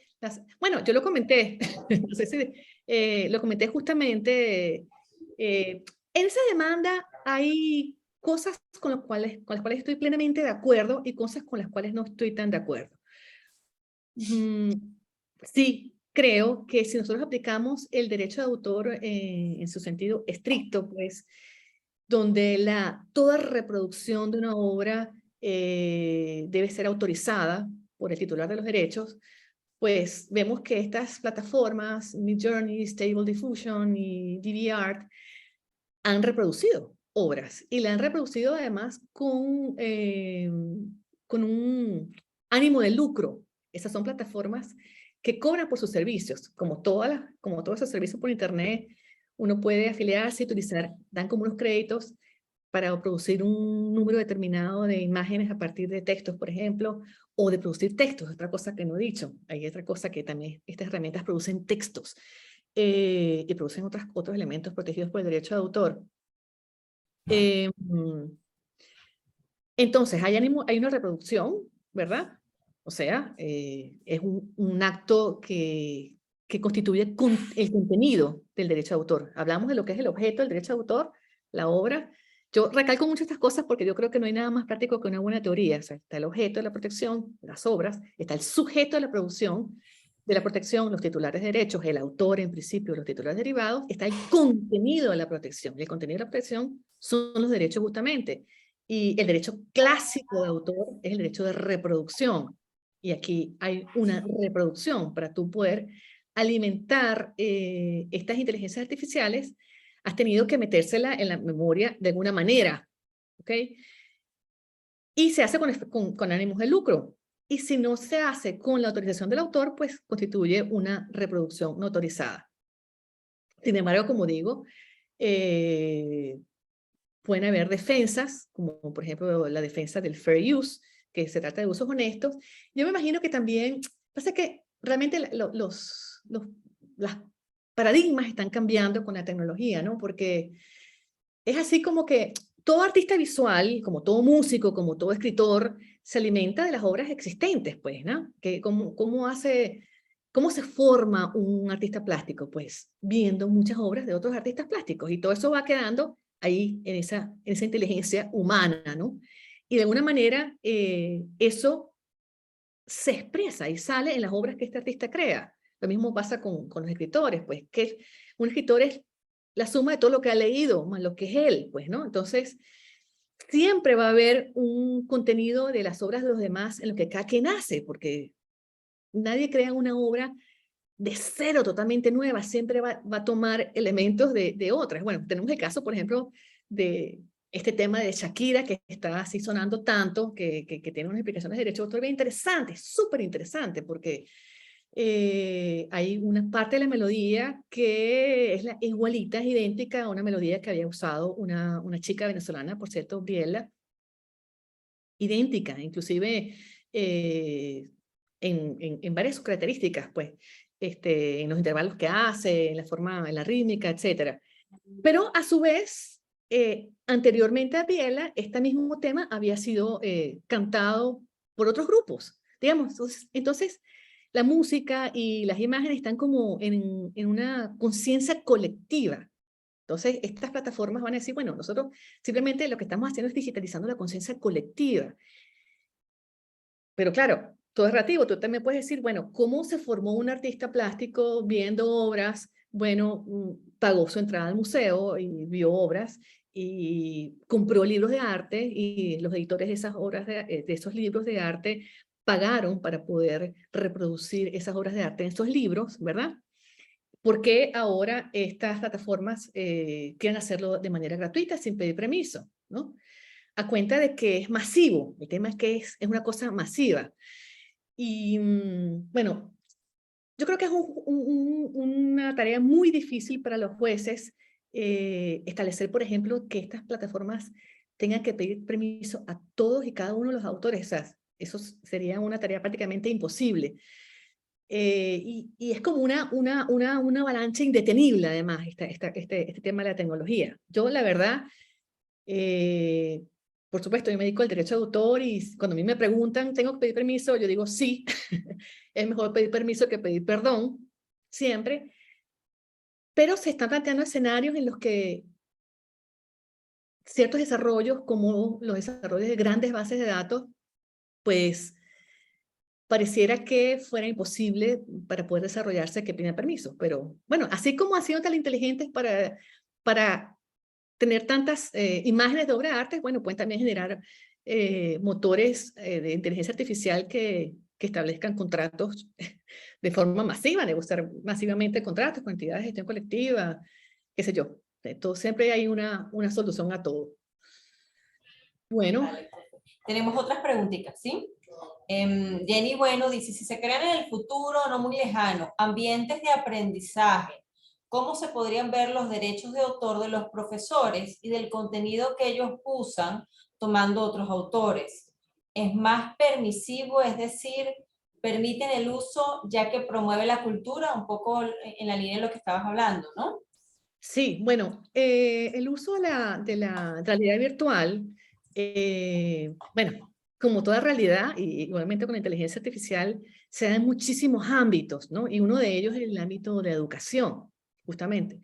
bueno, yo lo comenté, no sé si lo comenté justamente, en esa demanda hay cosas con las cuales estoy plenamente de acuerdo y cosas con las cuales no estoy tan de acuerdo. Sí, creo que si nosotros aplicamos el derecho de autor en su sentido estricto, pues, donde toda reproducción de una obra debe ser autorizada por el titular de los derechos, pues vemos que estas plataformas, Midjourney, Stable Diffusion y DeviantArt, han reproducido obras y la han reproducido además con un ánimo de lucro. Esas son plataformas que cobran por sus servicios, como todos esos servicios por internet. Uno puede afiliarse y utilizar, dan como unos créditos para producir un número determinado de imágenes a partir de textos, por ejemplo, o de producir textos, otra cosa que no he dicho. Hay otra cosa que también estas herramientas producen textos y producen otros elementos protegidos por el derecho de autor. Entonces, hay una reproducción, ¿verdad? O sea, es un acto que constituye el contenido del derecho de autor. Hablamos de lo que es el objeto del derecho de autor, la obra. Yo recalco mucho estas cosas porque yo creo que no hay nada más práctico que una buena teoría. O sea, está el objeto de la protección, las obras, está el sujeto de la producción, de la protección, los titulares de derechos, el autor en principio, los titulares derivados, está el contenido de la protección. Y el contenido de la protección son los derechos justamente. Y el derecho clásico de autor es el derecho de reproducción. Y aquí hay una reproducción para tú poder alimentar estas inteligencias artificiales. Has tenido que metérsela en la memoria de alguna manera, ¿ok? Y se hace con ánimos de lucro. Y si no se hace con la autorización del autor, pues constituye una reproducción no autorizada. Sin embargo, como digo, pueden haber defensas, como por ejemplo la defensa del fair use, que se trata de usos honestos. Yo me imagino que también, pasa que realmente los paradigmas están cambiando con la tecnología, ¿no? Porque es así como que todo artista visual, como todo músico, como todo escritor, se alimenta de las obras existentes, pues, ¿no? ¿Cómo se forma un artista plástico? Pues viendo muchas obras de otros artistas plásticos, y todo eso va quedando ahí en esa inteligencia humana, ¿no? Y de alguna manera eso se expresa y sale en las obras que este artista crea. Lo mismo pasa con los escritores, pues, que un escritor es la suma de todo lo que ha leído, más lo que es él, pues, ¿no? Entonces, siempre va a haber un contenido de las obras de los demás en lo que cada quien hace, porque nadie crea una obra de cero, totalmente nueva, siempre va a tomar elementos de otras. Bueno, tenemos el caso, por ejemplo, de este tema de Shakira, que está así sonando tanto, que tiene unas explicaciones de derecho de autor bien interesantes, súper interesante, porque hay una parte de la melodía que es igualita, es idéntica a una melodía que había usado una chica venezolana, por cierto, Biela, idéntica, inclusive en varias sus características, pues, en los intervalos que hace, en la forma, en la rítmica, etc. Pero a su vez, anteriormente a Biela, este mismo tema había sido cantado por otros grupos, digamos. Entonces, la música y las imágenes están como en una conciencia colectiva. Entonces, estas plataformas van a decir, bueno, nosotros simplemente lo que estamos haciendo es digitalizando la conciencia colectiva. Pero claro, todo es relativo. Tú también puedes decir, bueno, ¿cómo se formó un artista plástico viendo obras? Bueno, pagó su entrada al museo y vio obras y compró libros de arte, y los editores de esas obras, de esos libros de arte, pagaron para poder reproducir esas obras de arte en esos libros, ¿verdad? ¿Por qué ahora estas plataformas quieren hacerlo de manera gratuita sin pedir permiso, ¿no? A cuenta de que es masivo. El tema es que es una cosa masiva. Y bueno, yo creo que es una tarea muy difícil para los jueces establecer, por ejemplo, que estas plataformas tengan que pedir permiso a todos y cada uno de los autores. O sea, eso sería una tarea prácticamente imposible. Y es como una avalancha indetenible, además, este tema de la tecnología. Yo, la verdad, por supuesto, yo me dedico al derecho de autor, y cuando a mí me preguntan, ¿tengo que pedir permiso? Yo digo sí. Es mejor pedir permiso que pedir perdón, siempre. Pero se están planteando escenarios en los que ciertos desarrollos, como los desarrollos de grandes bases de datos, pues pareciera que fuera imposible para poder desarrollarse que pidan permiso. Pero bueno, así como han sido tan inteligentes para tener tantas imágenes de obra de arte, bueno, pueden también generar motores de inteligencia artificial que establezcan contratos de forma masiva, negociar masivamente contratos con entidades de gestión colectiva, qué sé yo. Entonces, siempre hay una solución a todo. Bueno. Vale. Tenemos otras preguntitas, ¿sí? Jenny Bueno dice, si se crean en el futuro no muy lejano ambientes de aprendizaje cómo se podrían ver los derechos de autor de los profesores y del contenido que ellos usan tomando otros autores. Es más permisivo, es decir, permiten el uso ya que promueve la cultura, un poco en la línea de lo que estabas hablando, ¿no? Sí, bueno, el uso de la realidad virtual, bueno, como toda realidad, y igualmente con la inteligencia artificial, se da en muchísimos ámbitos, ¿no? Y uno de ellos es el ámbito de educación, justamente.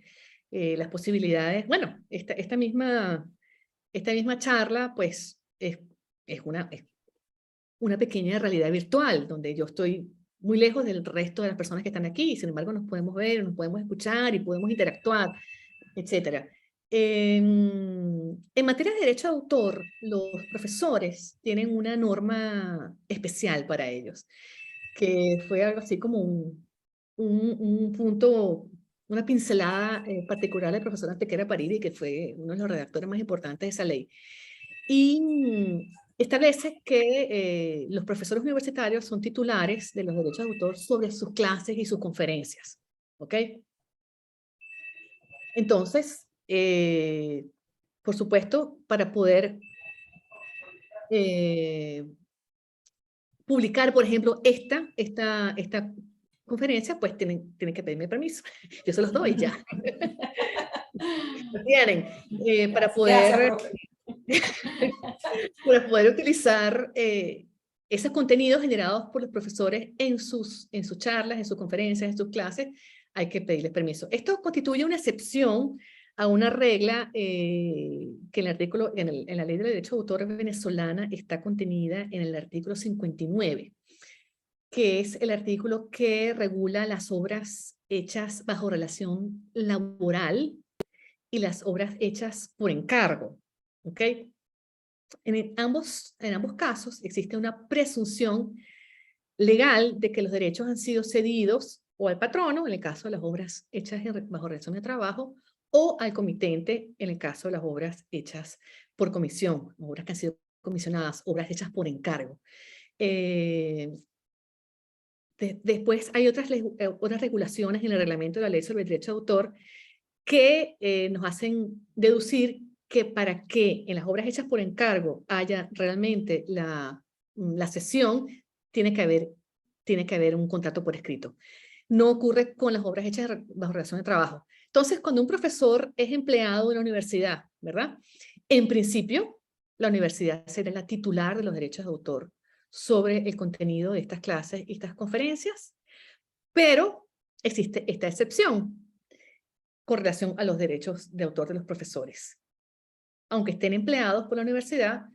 Las posibilidades, bueno, esta misma charla, pues, es una pequeña realidad virtual, donde yo estoy muy lejos del resto de las personas que están aquí, y sin embargo nos podemos ver, nos podemos escuchar y podemos interactuar, etcétera. En materia de derecho de autor, los profesores tienen una norma especial para ellos, que fue algo así como un punto, una pincelada particular del profesor Antequera Paridi, que fue uno de los redactores más importantes de esa ley. Y establece que los profesores universitarios son titulares de los derechos de autor sobre sus clases y sus conferencias. ¿Ok? Entonces, por supuesto, para poder publicar, por ejemplo, esta conferencia, pues tienen que pedirme permiso. Yo se los doy ya. Lo tienen. Para Gracias, poder, profe. para poder utilizar esos contenidos generados por los profesores en sus charlas, en sus conferencias, en sus clases, hay que pedirles permiso. Esto constituye una excepción a una regla que en la Ley de Derecho de Autor venezolana está contenida en el artículo 59, que es el artículo que regula las obras hechas bajo relación laboral y las obras hechas por encargo. ¿Ok? En ambos casos existe una presunción legal de que los derechos han sido cedidos o al patrono, en el caso de las obras hechas bajo relación de trabajo, o al comitente, en el caso de las obras hechas por comisión, obras que han sido comisionadas, obras hechas por encargo. Después hay otras regulaciones en el reglamento de la ley sobre el derecho de autor que nos hacen deducir que para que en las obras hechas por encargo haya realmente la cesión, tiene que haber un contrato por escrito. No ocurre con las obras hechas bajo relación de trabajo. Entonces, cuando un profesor es empleado de una universidad, ¿verdad? En principio, la universidad será la titular de los derechos de autor sobre el contenido de estas clases y estas conferencias, pero existe esta excepción con relación a los derechos de autor de los profesores. Aunque estén empleados por la universidad,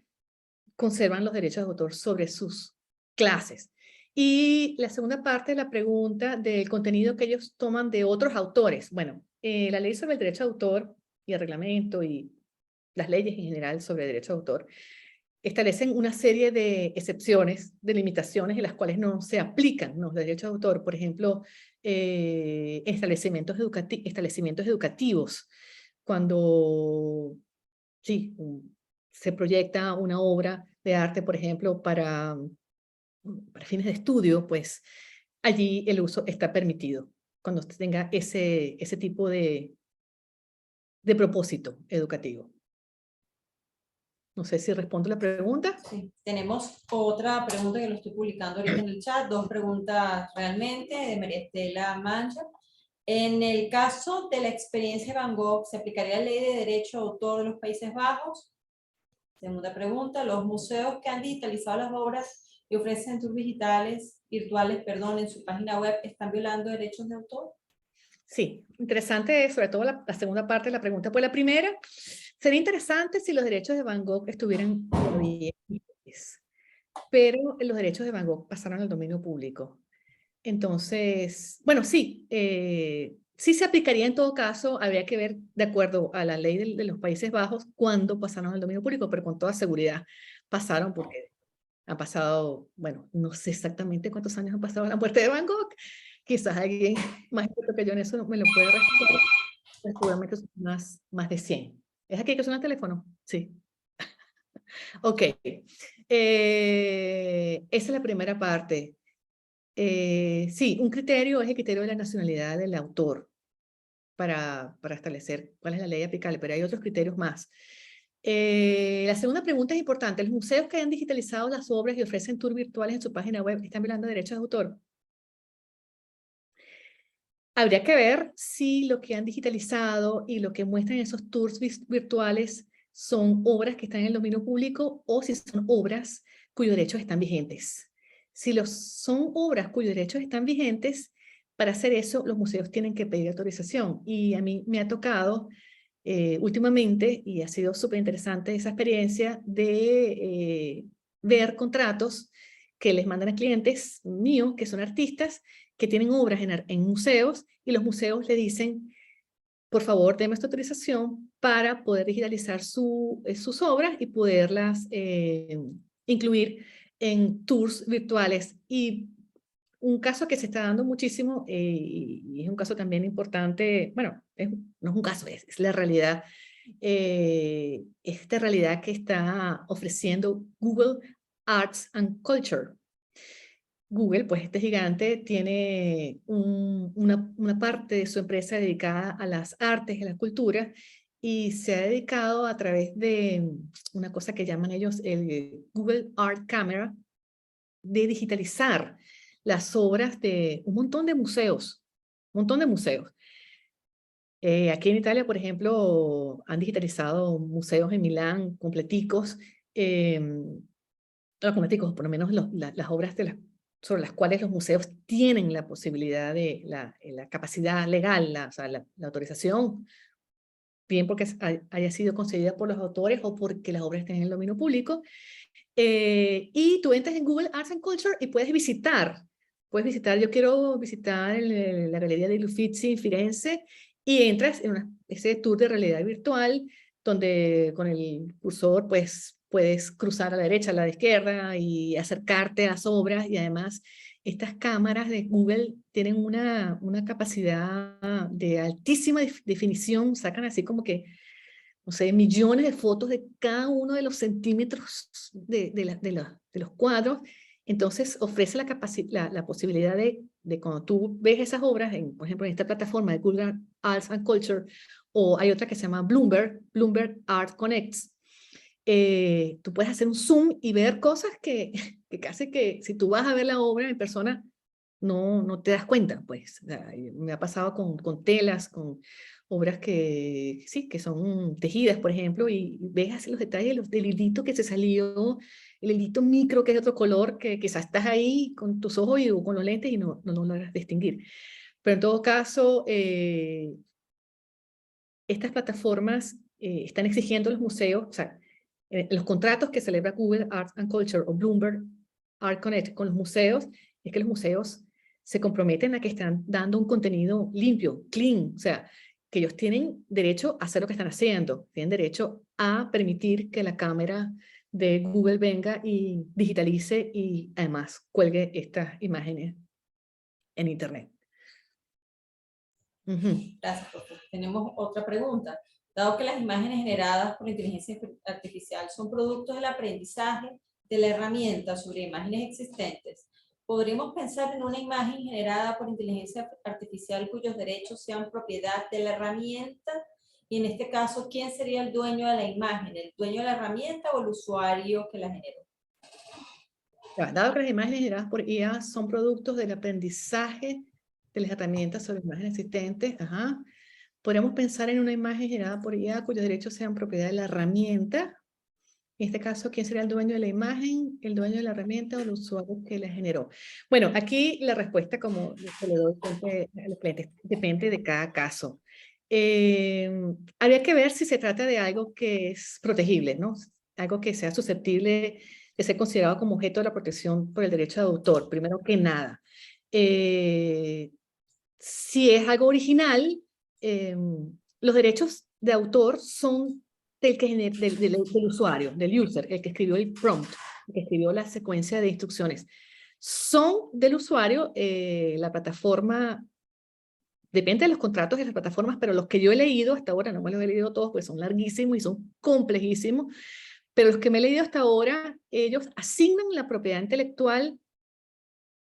conservan los derechos de autor sobre sus clases. Y la segunda parte de la pregunta del contenido que ellos toman de otros autores. Bueno, la ley sobre el derecho de autor y el reglamento y las leyes en general sobre derecho de autor establecen una serie de excepciones, de limitaciones en las cuales no se aplican los derechos de autor. Por ejemplo, establecimientos educativos. Cuando sí, se proyecta una obra de arte, por ejemplo, para fines de estudio, pues allí el uso está permitido, cuando tenga ese tipo de propósito educativo. No sé si respondo la pregunta. Sí. Tenemos otra pregunta que lo estoy publicando ahorita en el chat, dos preguntas realmente de María Estela Mancha. En el caso de la experiencia Van Gogh, ¿se aplicaría la ley de derecho de autor de los Países Bajos? Segunda pregunta, ¿los museos que han digitalizado las obras y ofrecen tours virtuales, en su página web están violando derechos de autor? Sí, interesante, sobre todo la segunda parte de la pregunta. Pues la primera, sería interesante si los derechos de Van Gogh estuvieran disponibles, pero los derechos de Van Gogh pasaron al dominio público. Entonces, bueno, sí, sí se aplicaría en todo caso, habría que ver de acuerdo a la ley de los Países Bajos cuándo pasaron al dominio público, pero con toda seguridad pasaron porque han pasado, bueno, no sé exactamente cuántos años han pasado la muerte de Van Gogh, quizás alguien más experto que yo en eso me lo puede responder, pero seguramente son más de 100. ¿Es aquí que suena el teléfono? Sí. Ok. Esa es la primera parte. Sí, un criterio es el criterio de la nacionalidad del autor para establecer cuál es la ley aplicable, pero hay otros criterios más. La segunda pregunta es importante. ¿Los museos que han digitalizado las obras y ofrecen tours virtuales en su página web están violando derechos de autor? Habría que ver si lo que han digitalizado y lo que muestran en esos tours virtuales son obras que están en el dominio público o si son obras cuyos derechos están vigentes. Si son obras cuyos derechos están vigentes, para hacer eso los museos tienen que pedir autorización. Y a mí me ha tocado últimamente, y ha sido súper interesante esa experiencia, de ver contratos que les mandan a clientes míos, que son artistas, que tienen obras en museos, y los museos le dicen, por favor, denme esta autorización para poder digitalizar sus obras y poderlas incluir en tours virtuales. Y un caso que se está dando muchísimo, y es un caso también importante, bueno, no es un caso, es la realidad, esta realidad que está ofreciendo Google Arts and Culture. Google, pues este gigante, tiene una parte de su empresa dedicada a las artes y a la cultura, y se ha dedicado a través de una cosa que llaman ellos el Google Art Camera, de digitalizar las obras de un montón de museos, un montón de museos. Aquí en Italia, por ejemplo, han digitalizado museos en Milán completicos, no completicos, por lo menos las obras sobre las cuales los museos tienen la posibilidad de la capacidad legal, o sea, la autorización, bien porque haya sido concedida por los autores o porque las obras estén en el dominio público. Y tú entras en Google Arts and Culture y puedes visitar, yo quiero visitar la Galería degli Uffizi en Firenze, y entras en ese tour de realidad virtual, donde con el cursor pues puedes cruzar a la derecha, a la izquierda y acercarte a las obras, y además estas cámaras de Google tienen una capacidad de altísima definición, sacan así como que, no sé, millones de fotos de cada uno de los centímetros de los cuadros. Entonces ofrece la posibilidad de cuando tú ves esas obras, por ejemplo, en esta plataforma de Google Arts and Culture, o hay otra que se llama Bloomberg Art Connects, tú puedes hacer un zoom y ver cosas que casi que si tú vas a ver la obra en persona, no te das cuenta, pues. O sea, me ha pasado con telas, con obras que sí, que son tejidas, por ejemplo, y ves así los detalles del hilito que se salió, el hilito micro que es de otro color, que quizás estás ahí con tus ojos y con los lentes y no logras distinguir. Pero en todo caso, estas plataformas están exigiendo a los museos, o sea, los contratos que celebra Google Arts and Culture o Bloomberg Art Connect con los museos, es que los museos se comprometen a que están dando un contenido limpio, clean, o sea, que ellos tienen derecho a hacer lo que están haciendo, tienen derecho a permitir que la cámara de Google venga y digitalice y además cuelgue estas imágenes en Internet. Gracias, profe. Tenemos otra pregunta. Dado que las imágenes generadas por inteligencia artificial son productos del aprendizaje de la herramienta sobre imágenes existentes, ¿podríamos pensar en una imagen generada por inteligencia artificial cuyos derechos sean propiedad de la herramienta? Y en este caso, ¿quién sería el dueño de la imagen? ¿El dueño de la herramienta o el usuario que la generó? Dado que las imágenes generadas por IA son productos del aprendizaje de las herramientas sobre imágenes existentes, podríamos pensar en una imagen generada por IA cuyos derechos sean propiedad de la herramienta. En este caso, ¿quién sería el dueño de la imagen, el dueño de la herramienta o el usuario que la generó? Bueno, aquí la respuesta, como se le doy a los clientes, depende de cada caso. Habría que ver si se trata de algo que es protegible, ¿no? Algo que sea susceptible de ser considerado como objeto de la protección por el derecho de autor, primero que nada. Si es algo original, los derechos de autor son del usuario, del user, el que escribió el prompt, el que escribió la secuencia de instrucciones. Son del usuario, la plataforma, depende de los contratos de las plataformas, pero los que yo he leído hasta ahora, no me los he leído todos, pues son larguísimos y son complejísimos, pero los que me he leído hasta ahora, ellos asignan la propiedad intelectual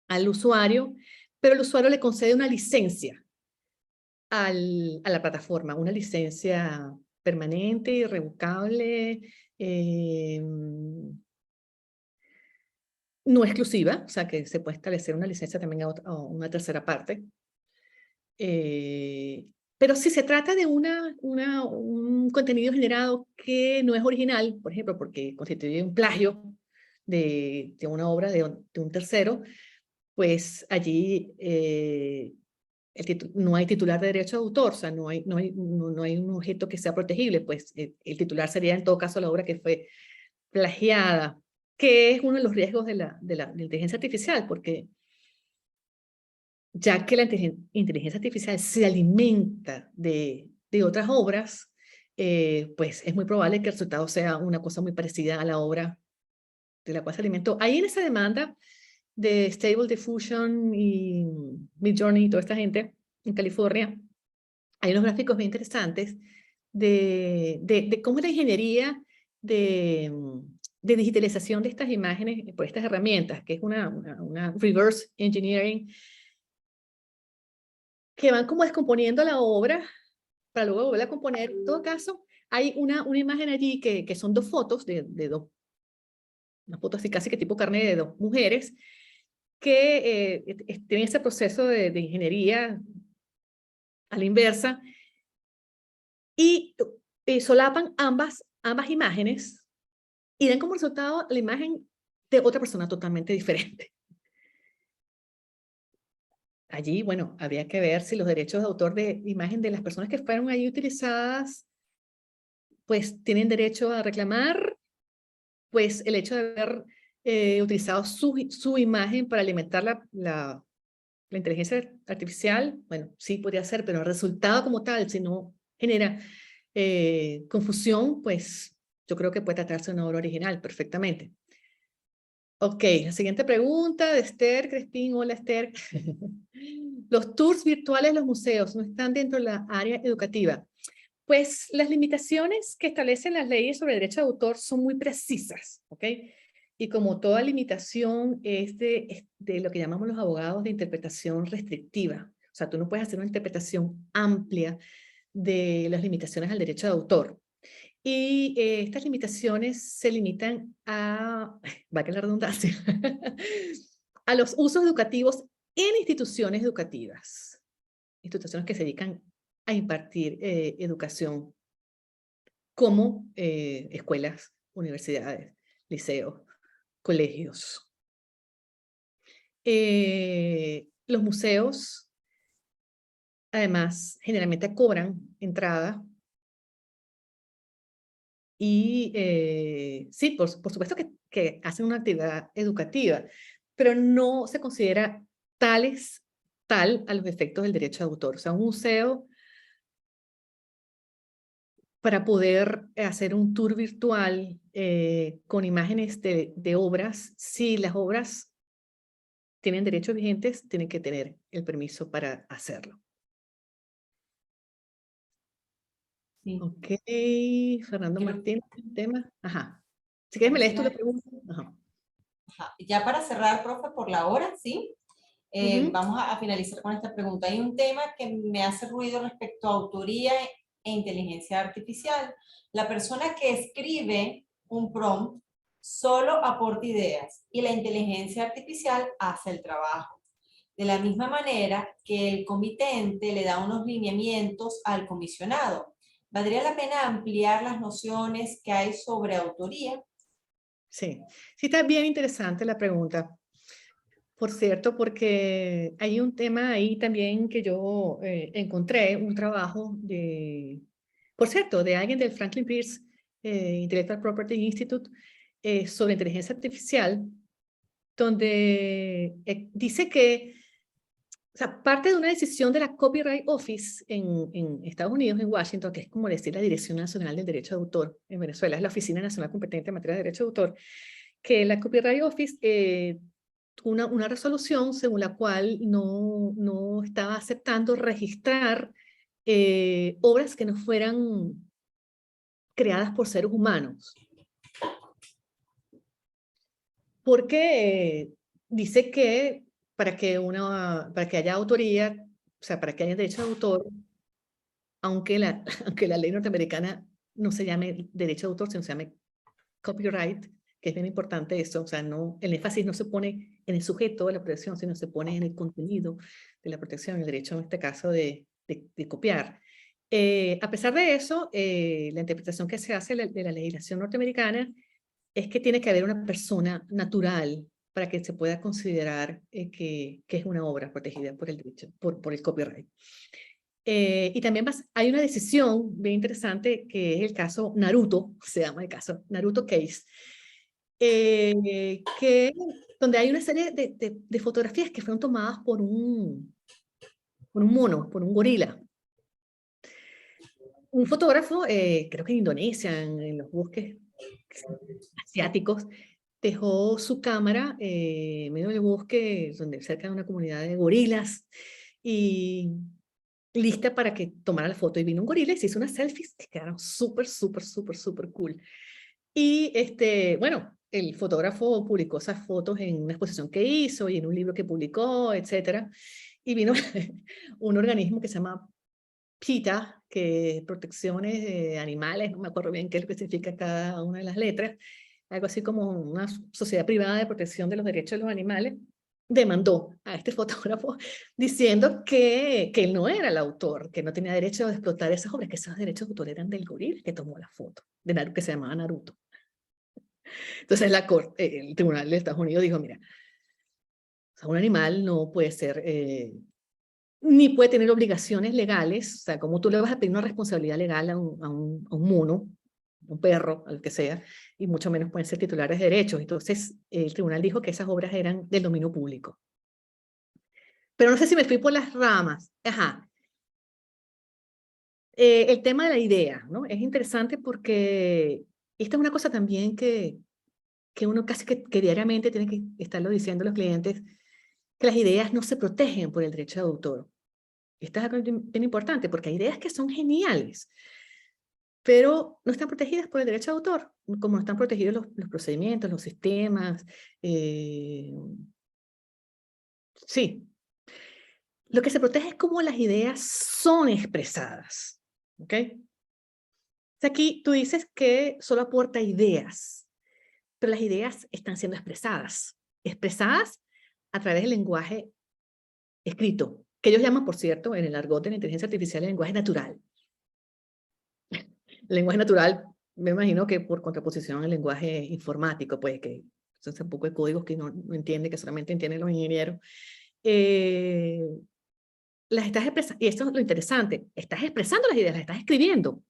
al usuario, pero el usuario le concede una licencia a la plataforma, una licencia permanente, irrevocable, no exclusiva, o sea que se puede establecer una licencia también a una tercera parte. Pero si se trata de un contenido generado que no es original, por ejemplo, porque constituye un plagio de una obra de un tercero, pues allí no hay titular de derecho de autor, o sea, no hay un objeto que sea protegible, pues el titular sería en todo caso la obra que fue plagiada, que es uno de los riesgos de la inteligencia artificial, porque ya que la inteligencia artificial se alimenta de otras obras, pues es muy probable que el resultado sea una cosa muy parecida a la obra de la cual se alimentó. Ahí en esa demanda de Stable Diffusion y Midjourney y toda esta gente en California, hay unos gráficos bien interesantes de cómo la ingeniería de digitalización de estas imágenes por estas herramientas, que es una reverse engineering, que van como descomponiendo la obra para luego volver a componer. En todo caso, hay una imagen allí que son dos fotos de dos, una foto así casi que tipo carne de dos mujeres, que tienen ese proceso de ingeniería a la inversa y solapan ambas imágenes y dan como resultado la imagen de otra persona totalmente diferente. Allí, bueno, habría que ver si los derechos de autor de imagen de las personas que fueron ahí utilizadas, pues tienen derecho a reclamar, pues el hecho de haber utilizado su imagen para alimentar la inteligencia artificial, bueno, sí podría ser, pero el resultado como tal, si no genera confusión, pues yo creo que puede tratarse de una obra original perfectamente. Ok, la siguiente pregunta de Esther Crespín. Hola, Esther. Los tours virtuales de los museos no están dentro de la área educativa. Pues las limitaciones que establecen las leyes sobre derecho de autor son muy precisas, ¿ok? Y como toda limitación es de lo que llamamos los abogados de interpretación restrictiva. O sea, tú no puedes hacer una interpretación amplia de las limitaciones al derecho de autor. Y estas limitaciones se limitan va que la redundancia, a los usos educativos en instituciones educativas. Instituciones que se dedican a impartir educación como escuelas, universidades, liceos, colegios. Los museos, además, generalmente cobran entrada y sí, por supuesto que hacen una actividad educativa, pero no se considera tal a los efectos del derecho de autor. O sea, un museo, para poder hacer un tour virtual con imágenes de obras, si las obras tienen derechos vigentes, tienen que tener el permiso para hacerlo. Sí. Ok, Fernando Martínez, tema. Ajá. Si quieres me lees tú la pregunta. Ajá. Ajá. Ya para cerrar, profe, por la hora, ¿sí? Vamos a finalizar con esta pregunta. Hay un tema que me hace ruido respecto a autoría e inteligencia artificial. La persona que escribe un prompt solo aporta ideas y la inteligencia artificial hace el trabajo. De la misma manera que el comitente le da unos lineamientos al comisionado. ¿Valdría la pena ampliar las nociones que hay sobre autoría? Sí, sí, está bien interesante la pregunta. Por cierto, porque hay un tema ahí también que yo encontré, un trabajo por cierto, de alguien del Franklin Pierce Intellectual Property Institute sobre inteligencia artificial, donde dice que, o sea, parte de una decisión de la Copyright Office en Estados Unidos, en Washington, que es como decir la Dirección Nacional del Derecho de Autor en Venezuela, es la Oficina Nacional Competente en materia de derecho de autor, que la Copyright Office una resolución según la cual no estaba aceptando registrar obras que no fueran creadas por seres humanos. Porque dice que para que haya autoría, o sea, para que haya derecho de autor, aunque aunque la ley norteamericana no se llame derecho de autor, sino se llame copyright, que es bien importante eso, o sea, no, el énfasis no se pone en el sujeto de la protección, sino se pone en el contenido de la protección, el derecho en este caso de copiar. A pesar de eso, la interpretación que se hace de la legislación norteamericana es que tiene que haber una persona natural para que se pueda considerar que es una obra protegida por el derecho, por el copyright. Y también hay una decisión bien interesante que es el caso Naruto, se llama el caso Naruto Case, donde hay una serie de fotografías que fueron tomadas por un mono, por un gorila. Un fotógrafo, creo que en Indonesia, en los bosques asiáticos, dejó su cámara en medio del bosque, cerca de una comunidad de gorilas, y lista para que tomara la foto. Y vino un gorila y se hizo unas selfies que quedaron súper, súper, súper, súper cool. Y bueno, el fotógrafo publicó esas fotos en una exposición que hizo y en un libro que publicó, etc. Y vino un organismo que se llama PETA, que es protecciones de animales, no me acuerdo bien qué es lo que significa cada una de las letras, algo así como una sociedad privada de protección de los derechos de los animales, demandó a este fotógrafo diciendo que él no era el autor, que no tenía derecho a explotar esas obras, que esos derechos de autor eran del gorila que tomó la foto, de Naruto, que se llamaba Naruto. Entonces el tribunal de Estados Unidos dijo, mira, o sea, un animal no puede ser, ni puede tener obligaciones legales, o sea, como tú le vas a pedir una responsabilidad legal a un mono, un perro, al que sea, y mucho menos pueden ser titulares de derechos. Entonces, el tribunal dijo que esas obras eran del dominio público. Pero no sé si me fui por las ramas. Ajá. El tema de la idea, ¿no? Es interesante porque esta es una cosa también que uno casi que diariamente tiene que estarlo diciendo a los clientes, que las ideas no se protegen por el derecho de autor. Esto es algo bien importante porque hay ideas que son geniales, pero no están protegidas por el derecho de autor, como no están protegidos los procedimientos, los sistemas. Sí, lo que se protege es cómo las ideas son expresadas. ¿Ok? Aquí tú dices que solo aporta ideas, pero las ideas están siendo expresadas a través del lenguaje escrito, que ellos llaman, por cierto, en el argot de la inteligencia artificial, el lenguaje natural. El lenguaje natural, me imagino que por contraposición al lenguaje informático, pues que son un poco de códigos que no entiende, que solamente entienden los ingenieros. Las estás expresando, y esto es lo interesante, estás expresando las ideas, las estás escribiendo.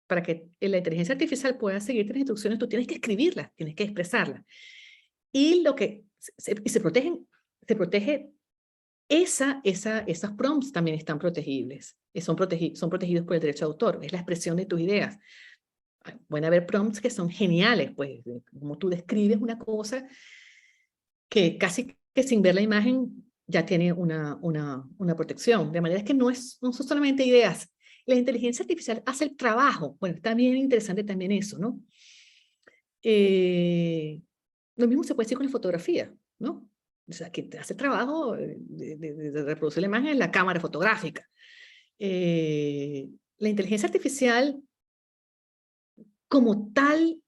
Para que la inteligencia artificial pueda seguirte las instrucciones, tú tienes que escribirlas, tienes que expresarlas. Y lo que se protege esas prompts también están protegibles, son protegidos por el derecho de autor, es la expresión de tus ideas. Pueden haber prompts que son geniales, pues, como tú describes una cosa que casi que sin ver la imagen ya tiene una protección. De manera que no son solamente ideas. La inteligencia artificial hace el trabajo. Bueno, está bien interesante también eso, ¿no? Lo mismo se puede decir con la fotografía, ¿no? O sea, que hace el trabajo de reproducir la imagen en la cámara fotográfica. La inteligencia artificial como tal,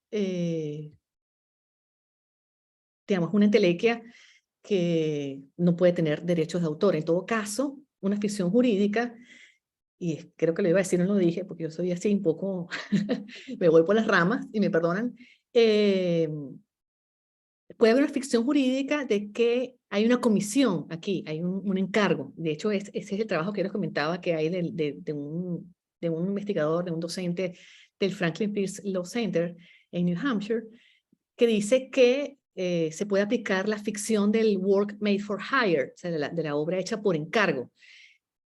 digamos, una entelequia que no puede tener derechos de autor. En todo caso, una ficción jurídica, y creo que lo iba a decir, no lo dije, porque yo soy así un poco, me voy por las ramas, y me perdonan, puede haber una ficción jurídica de que hay una comisión aquí, hay un encargo. De hecho, ese es el trabajo que les comentaba que hay de un investigador, de un docente del Franklin Pierce Law Center en New Hampshire, que dice que se puede aplicar la ficción del work made for hire, o sea, de la obra hecha por encargo,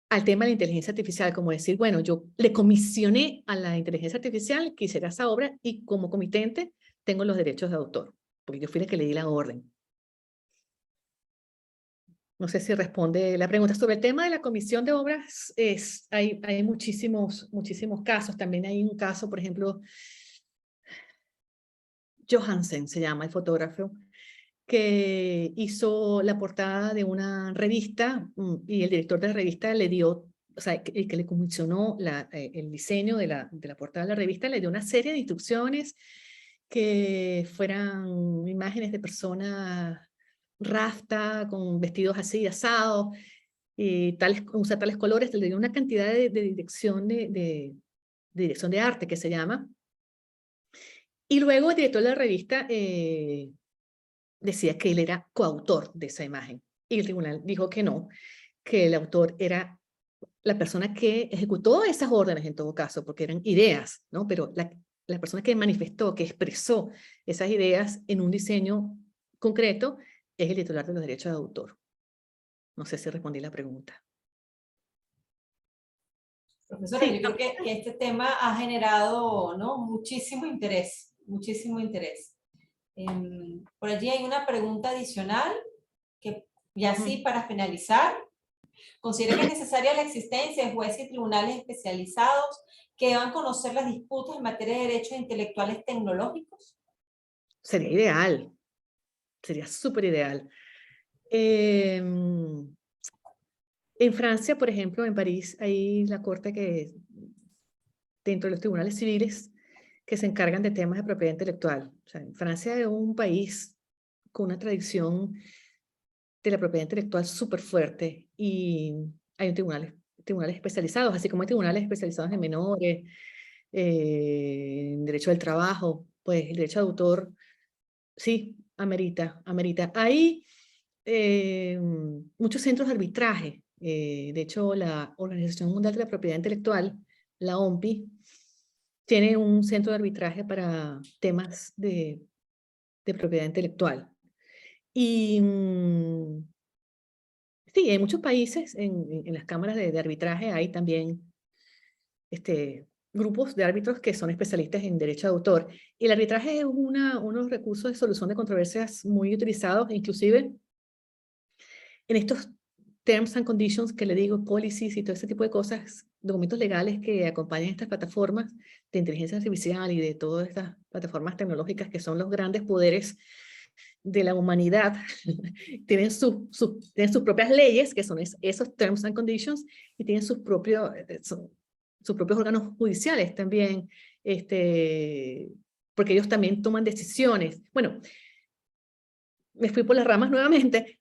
al tema de la inteligencia artificial, como decir, bueno, yo le comisioné a la inteligencia artificial que hiciera esa obra y como comitente tengo los derechos de autor, porque yo fui la que le di la orden. No sé si responde la pregunta. Sobre el tema de la comisión de obras, hay muchísimos casos. También hay un caso, por ejemplo, Johansen se llama el fotógrafo, que hizo la portada de una revista y el director de la revista le dio o sea, el que le comisionó el diseño de la portada de la revista, le dio una serie de instrucciones que fueran imágenes de personas rasta, con vestidos así, asados, y usar tales colores, le dio una cantidad de dirección dirección de arte que se llama. Y luego el director de la revista decía que él era coautor de esa imagen. Y el tribunal dijo que no, que el autor era la persona que ejecutó esas órdenes en todo caso, porque eran ideas, ¿no? Pero la persona que manifestó, que expresó esas ideas en un diseño concreto, es el titular de los derechos de autor. No sé si respondí la pregunta. Profesora, Sí, yo creo que este tema ha generado, ¿no?, muchísimo interés, muchísimo interés. Por allí hay una pregunta adicional, que ya sí, para finalizar, ¿considera que es necesaria la existencia de jueces y tribunales especializados que deban conocer las disputas en materia de derechos intelectuales tecnológicos? sería ideal, sería súper ideal. En Francia, por ejemplo, en París, hay la corte que, dentro de los tribunales civiles, que se encargan de temas de propiedad intelectual. O sea, en Francia es un país con una tradición de la propiedad intelectual súper fuerte y hay tribunales especializados, así como hay tribunales especializados en menores, en derecho del trabajo, pues el derecho de autor, sí, amerita. Hay muchos centros de arbitraje. De hecho, la Organización Mundial de la Propiedad Intelectual, la OMPI, tiene un centro de arbitraje para temas de propiedad intelectual. Y sí, en muchos países, en las cámaras de arbitraje, hay también grupos de árbitros que son especialistas en derecho de autor. Y el arbitraje es unos recursos de solución de controversias muy utilizados, inclusive en estos terms and conditions que le digo, policies y todo ese tipo de cosas, documentos legales que acompañan estas plataformas de inteligencia artificial y de todas estas plataformas tecnológicas que son los grandes poderes de la humanidad, tienen sus propias leyes, que son esos terms and conditions, y tienen sus propios órganos judiciales también, porque ellos también toman decisiones. Bueno, me fui por las ramas nuevamente.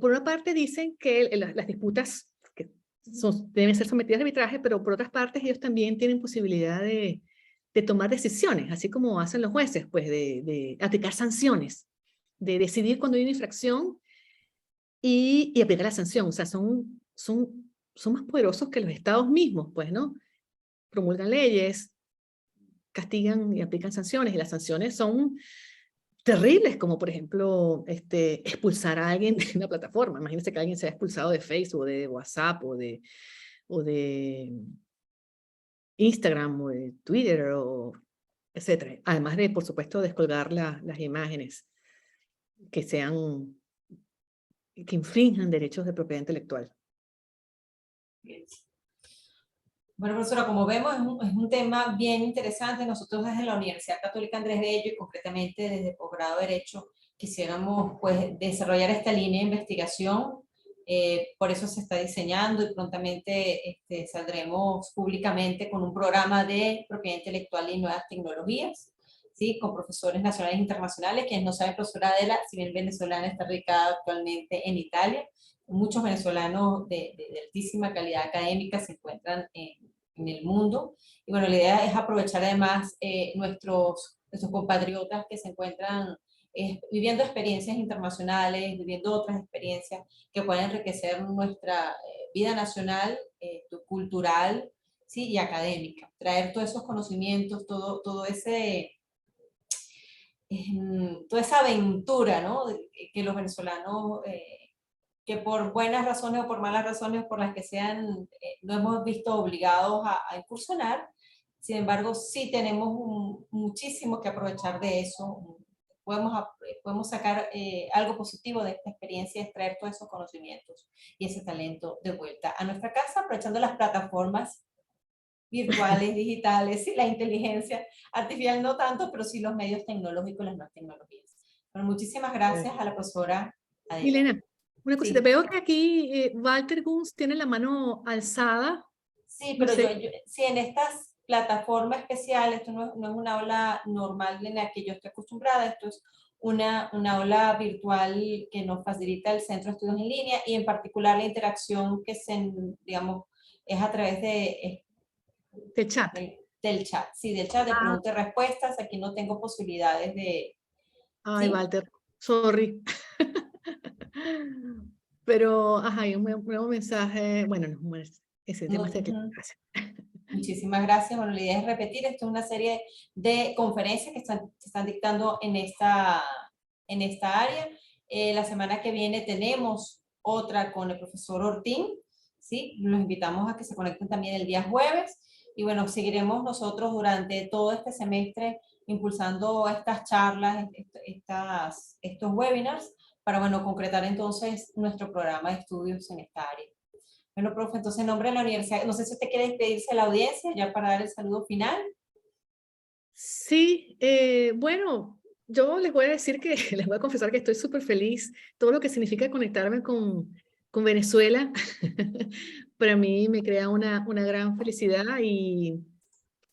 Por una parte dicen que las disputas que deben ser sometidas a arbitraje, pero por otras partes ellos también tienen posibilidad de tomar decisiones, así como hacen los jueces, pues de aplicar sanciones, de decidir cuando hay una infracción y aplicar la sanción. O sea, son más poderosos que los estados mismos, pues, ¿no? Promulgan leyes, castigan y aplican sanciones, y las sanciones son terribles, como por ejemplo expulsar a alguien de una plataforma. Imagínense que alguien sea expulsado de Facebook, o de WhatsApp, o de Instagram, o de Twitter, o etcétera. Además de, por supuesto, descolgar las imágenes que infrinjan derechos de propiedad intelectual. Bueno, profesora, como vemos, es un tema bien interesante. Nosotros desde la Universidad Católica Andrés Bello y concretamente desde posgrado de Derecho quisiéramos, pues, desarrollar esta línea de investigación. Por eso se está diseñando y prontamente saldremos públicamente con un programa de propiedad intelectual y nuevas tecnologías, ¿sí?, con profesores nacionales e internacionales. Quienes no saben, profesora Adela, si bien venezolana, está radicada actualmente en Italia. Muchos venezolanos de altísima calidad académica se encuentran en el mundo. Y bueno, la idea es aprovechar además nuestros compatriotas que se encuentran viviendo experiencias internacionales, viviendo otras experiencias que pueden enriquecer nuestra vida nacional, cultural, ¿sí?, y académica. Traer todos esos conocimientos, toda esa aventura, ¿no?, que los venezolanos, que por buenas razones o por malas razones, por las que sean, no hemos visto obligados a incursionar. Sin embargo, sí tenemos muchísimo que aprovechar de eso. Podemos sacar algo positivo de esta experiencia, extraer todos esos conocimientos y ese talento de vuelta a nuestra casa, aprovechando las plataformas virtuales, digitales, y la inteligencia artificial no tanto, pero sí los medios tecnológicos, las nuevas tecnologías. Bueno, muchísimas gracias a la profesora Adela. Milena, una cosita. Sí. Veo que aquí Walter Guns tiene la mano alzada. Sí, No pero sé. sí, en estas plataformas especiales, esto no es una aula normal en la que yo estoy acostumbrada, esto es una aula virtual que nos facilita el Centro de Estudios en Línea y en particular la interacción que digamos, es a través De chat. del chat, sí, del chat de Ah, preguntas y respuestas. Aquí no tengo posibilidades ay, ¿sí? Walter, sorry. Pero, ajá, hay un nuevo mensaje. Bueno, no, bueno, ese tema está claro. Ujú. Gracias. Muchísimas gracias. Bueno, la idea es repetir, esto es una serie de conferencias que se están dictando en esta área. La semana que viene tenemos otra con el profesor Ortín, ¿sí? Los invitamos a que se conecten también el día jueves. Y bueno, seguiremos nosotros durante todo este semestre impulsando estas charlas, estos webinars, para, bueno, concretar entonces nuestro programa de estudios en esta área. Bueno, profe, entonces en nombre de la universidad, no sé si usted quiere despedirse de la audiencia ya para dar el saludo final. Sí, bueno, yo les voy a decir que, les voy a confesar que estoy súper feliz. Todo lo que significa conectarme con Venezuela, para mí me crea una gran felicidad y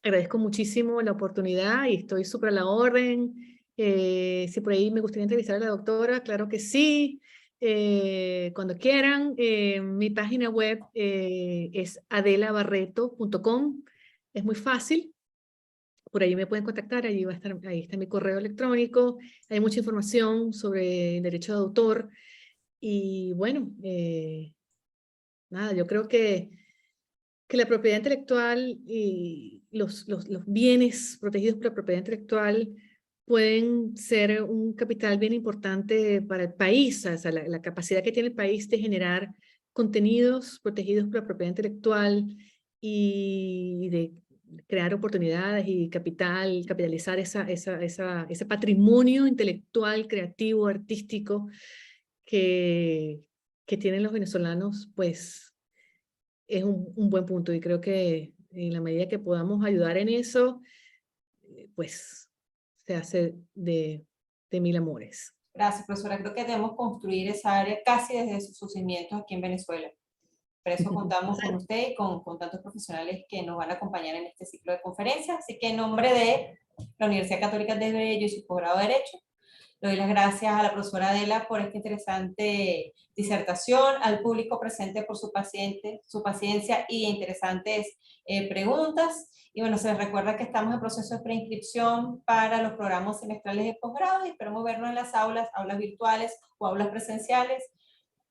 agradezco muchísimo la oportunidad y estoy súper a la orden. Si por ahí me gustaría entrevistar a la doctora, claro que sí. Cuando quieran, mi página web es adelabarreto.com. Es muy fácil. Por ahí me pueden contactar, allí va a estar, ahí está mi correo electrónico. Hay mucha información sobre derecho de autor. Y bueno, nada, yo creo que la propiedad intelectual y los bienes protegidos por la propiedad intelectual pueden ser un capital bien importante para el país, o sea, la capacidad que tiene el país de generar contenidos protegidos por la propiedad intelectual y de crear oportunidades y capitalizar ese patrimonio intelectual, creativo, artístico que, que tienen los venezolanos, pues es un buen punto y creo que en la medida que podamos ayudar en eso, pues se hace de mil amores. Gracias, profesora. Creo que debemos construir esa área casi desde sus cimientos aquí en Venezuela. Por eso contamos con usted y con tantos profesionales que nos van a acompañar en este ciclo de conferencias. Así que en nombre de la Universidad Católica de Bello y su posgrado de Derecho, le doy las gracias a la profesora Adela por esta interesante disertación, al público presente por su paciencia y interesantes preguntas. Y bueno, se les recuerda que estamos en proceso de preinscripción para los programas semestrales de posgrado y esperamos vernos en las aulas virtuales o aulas presenciales,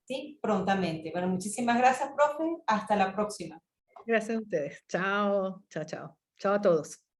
¿sí? Prontamente. Bueno, muchísimas gracias, profe. Hasta la próxima. Gracias a ustedes. Chao, chao, chao. Chao a todos.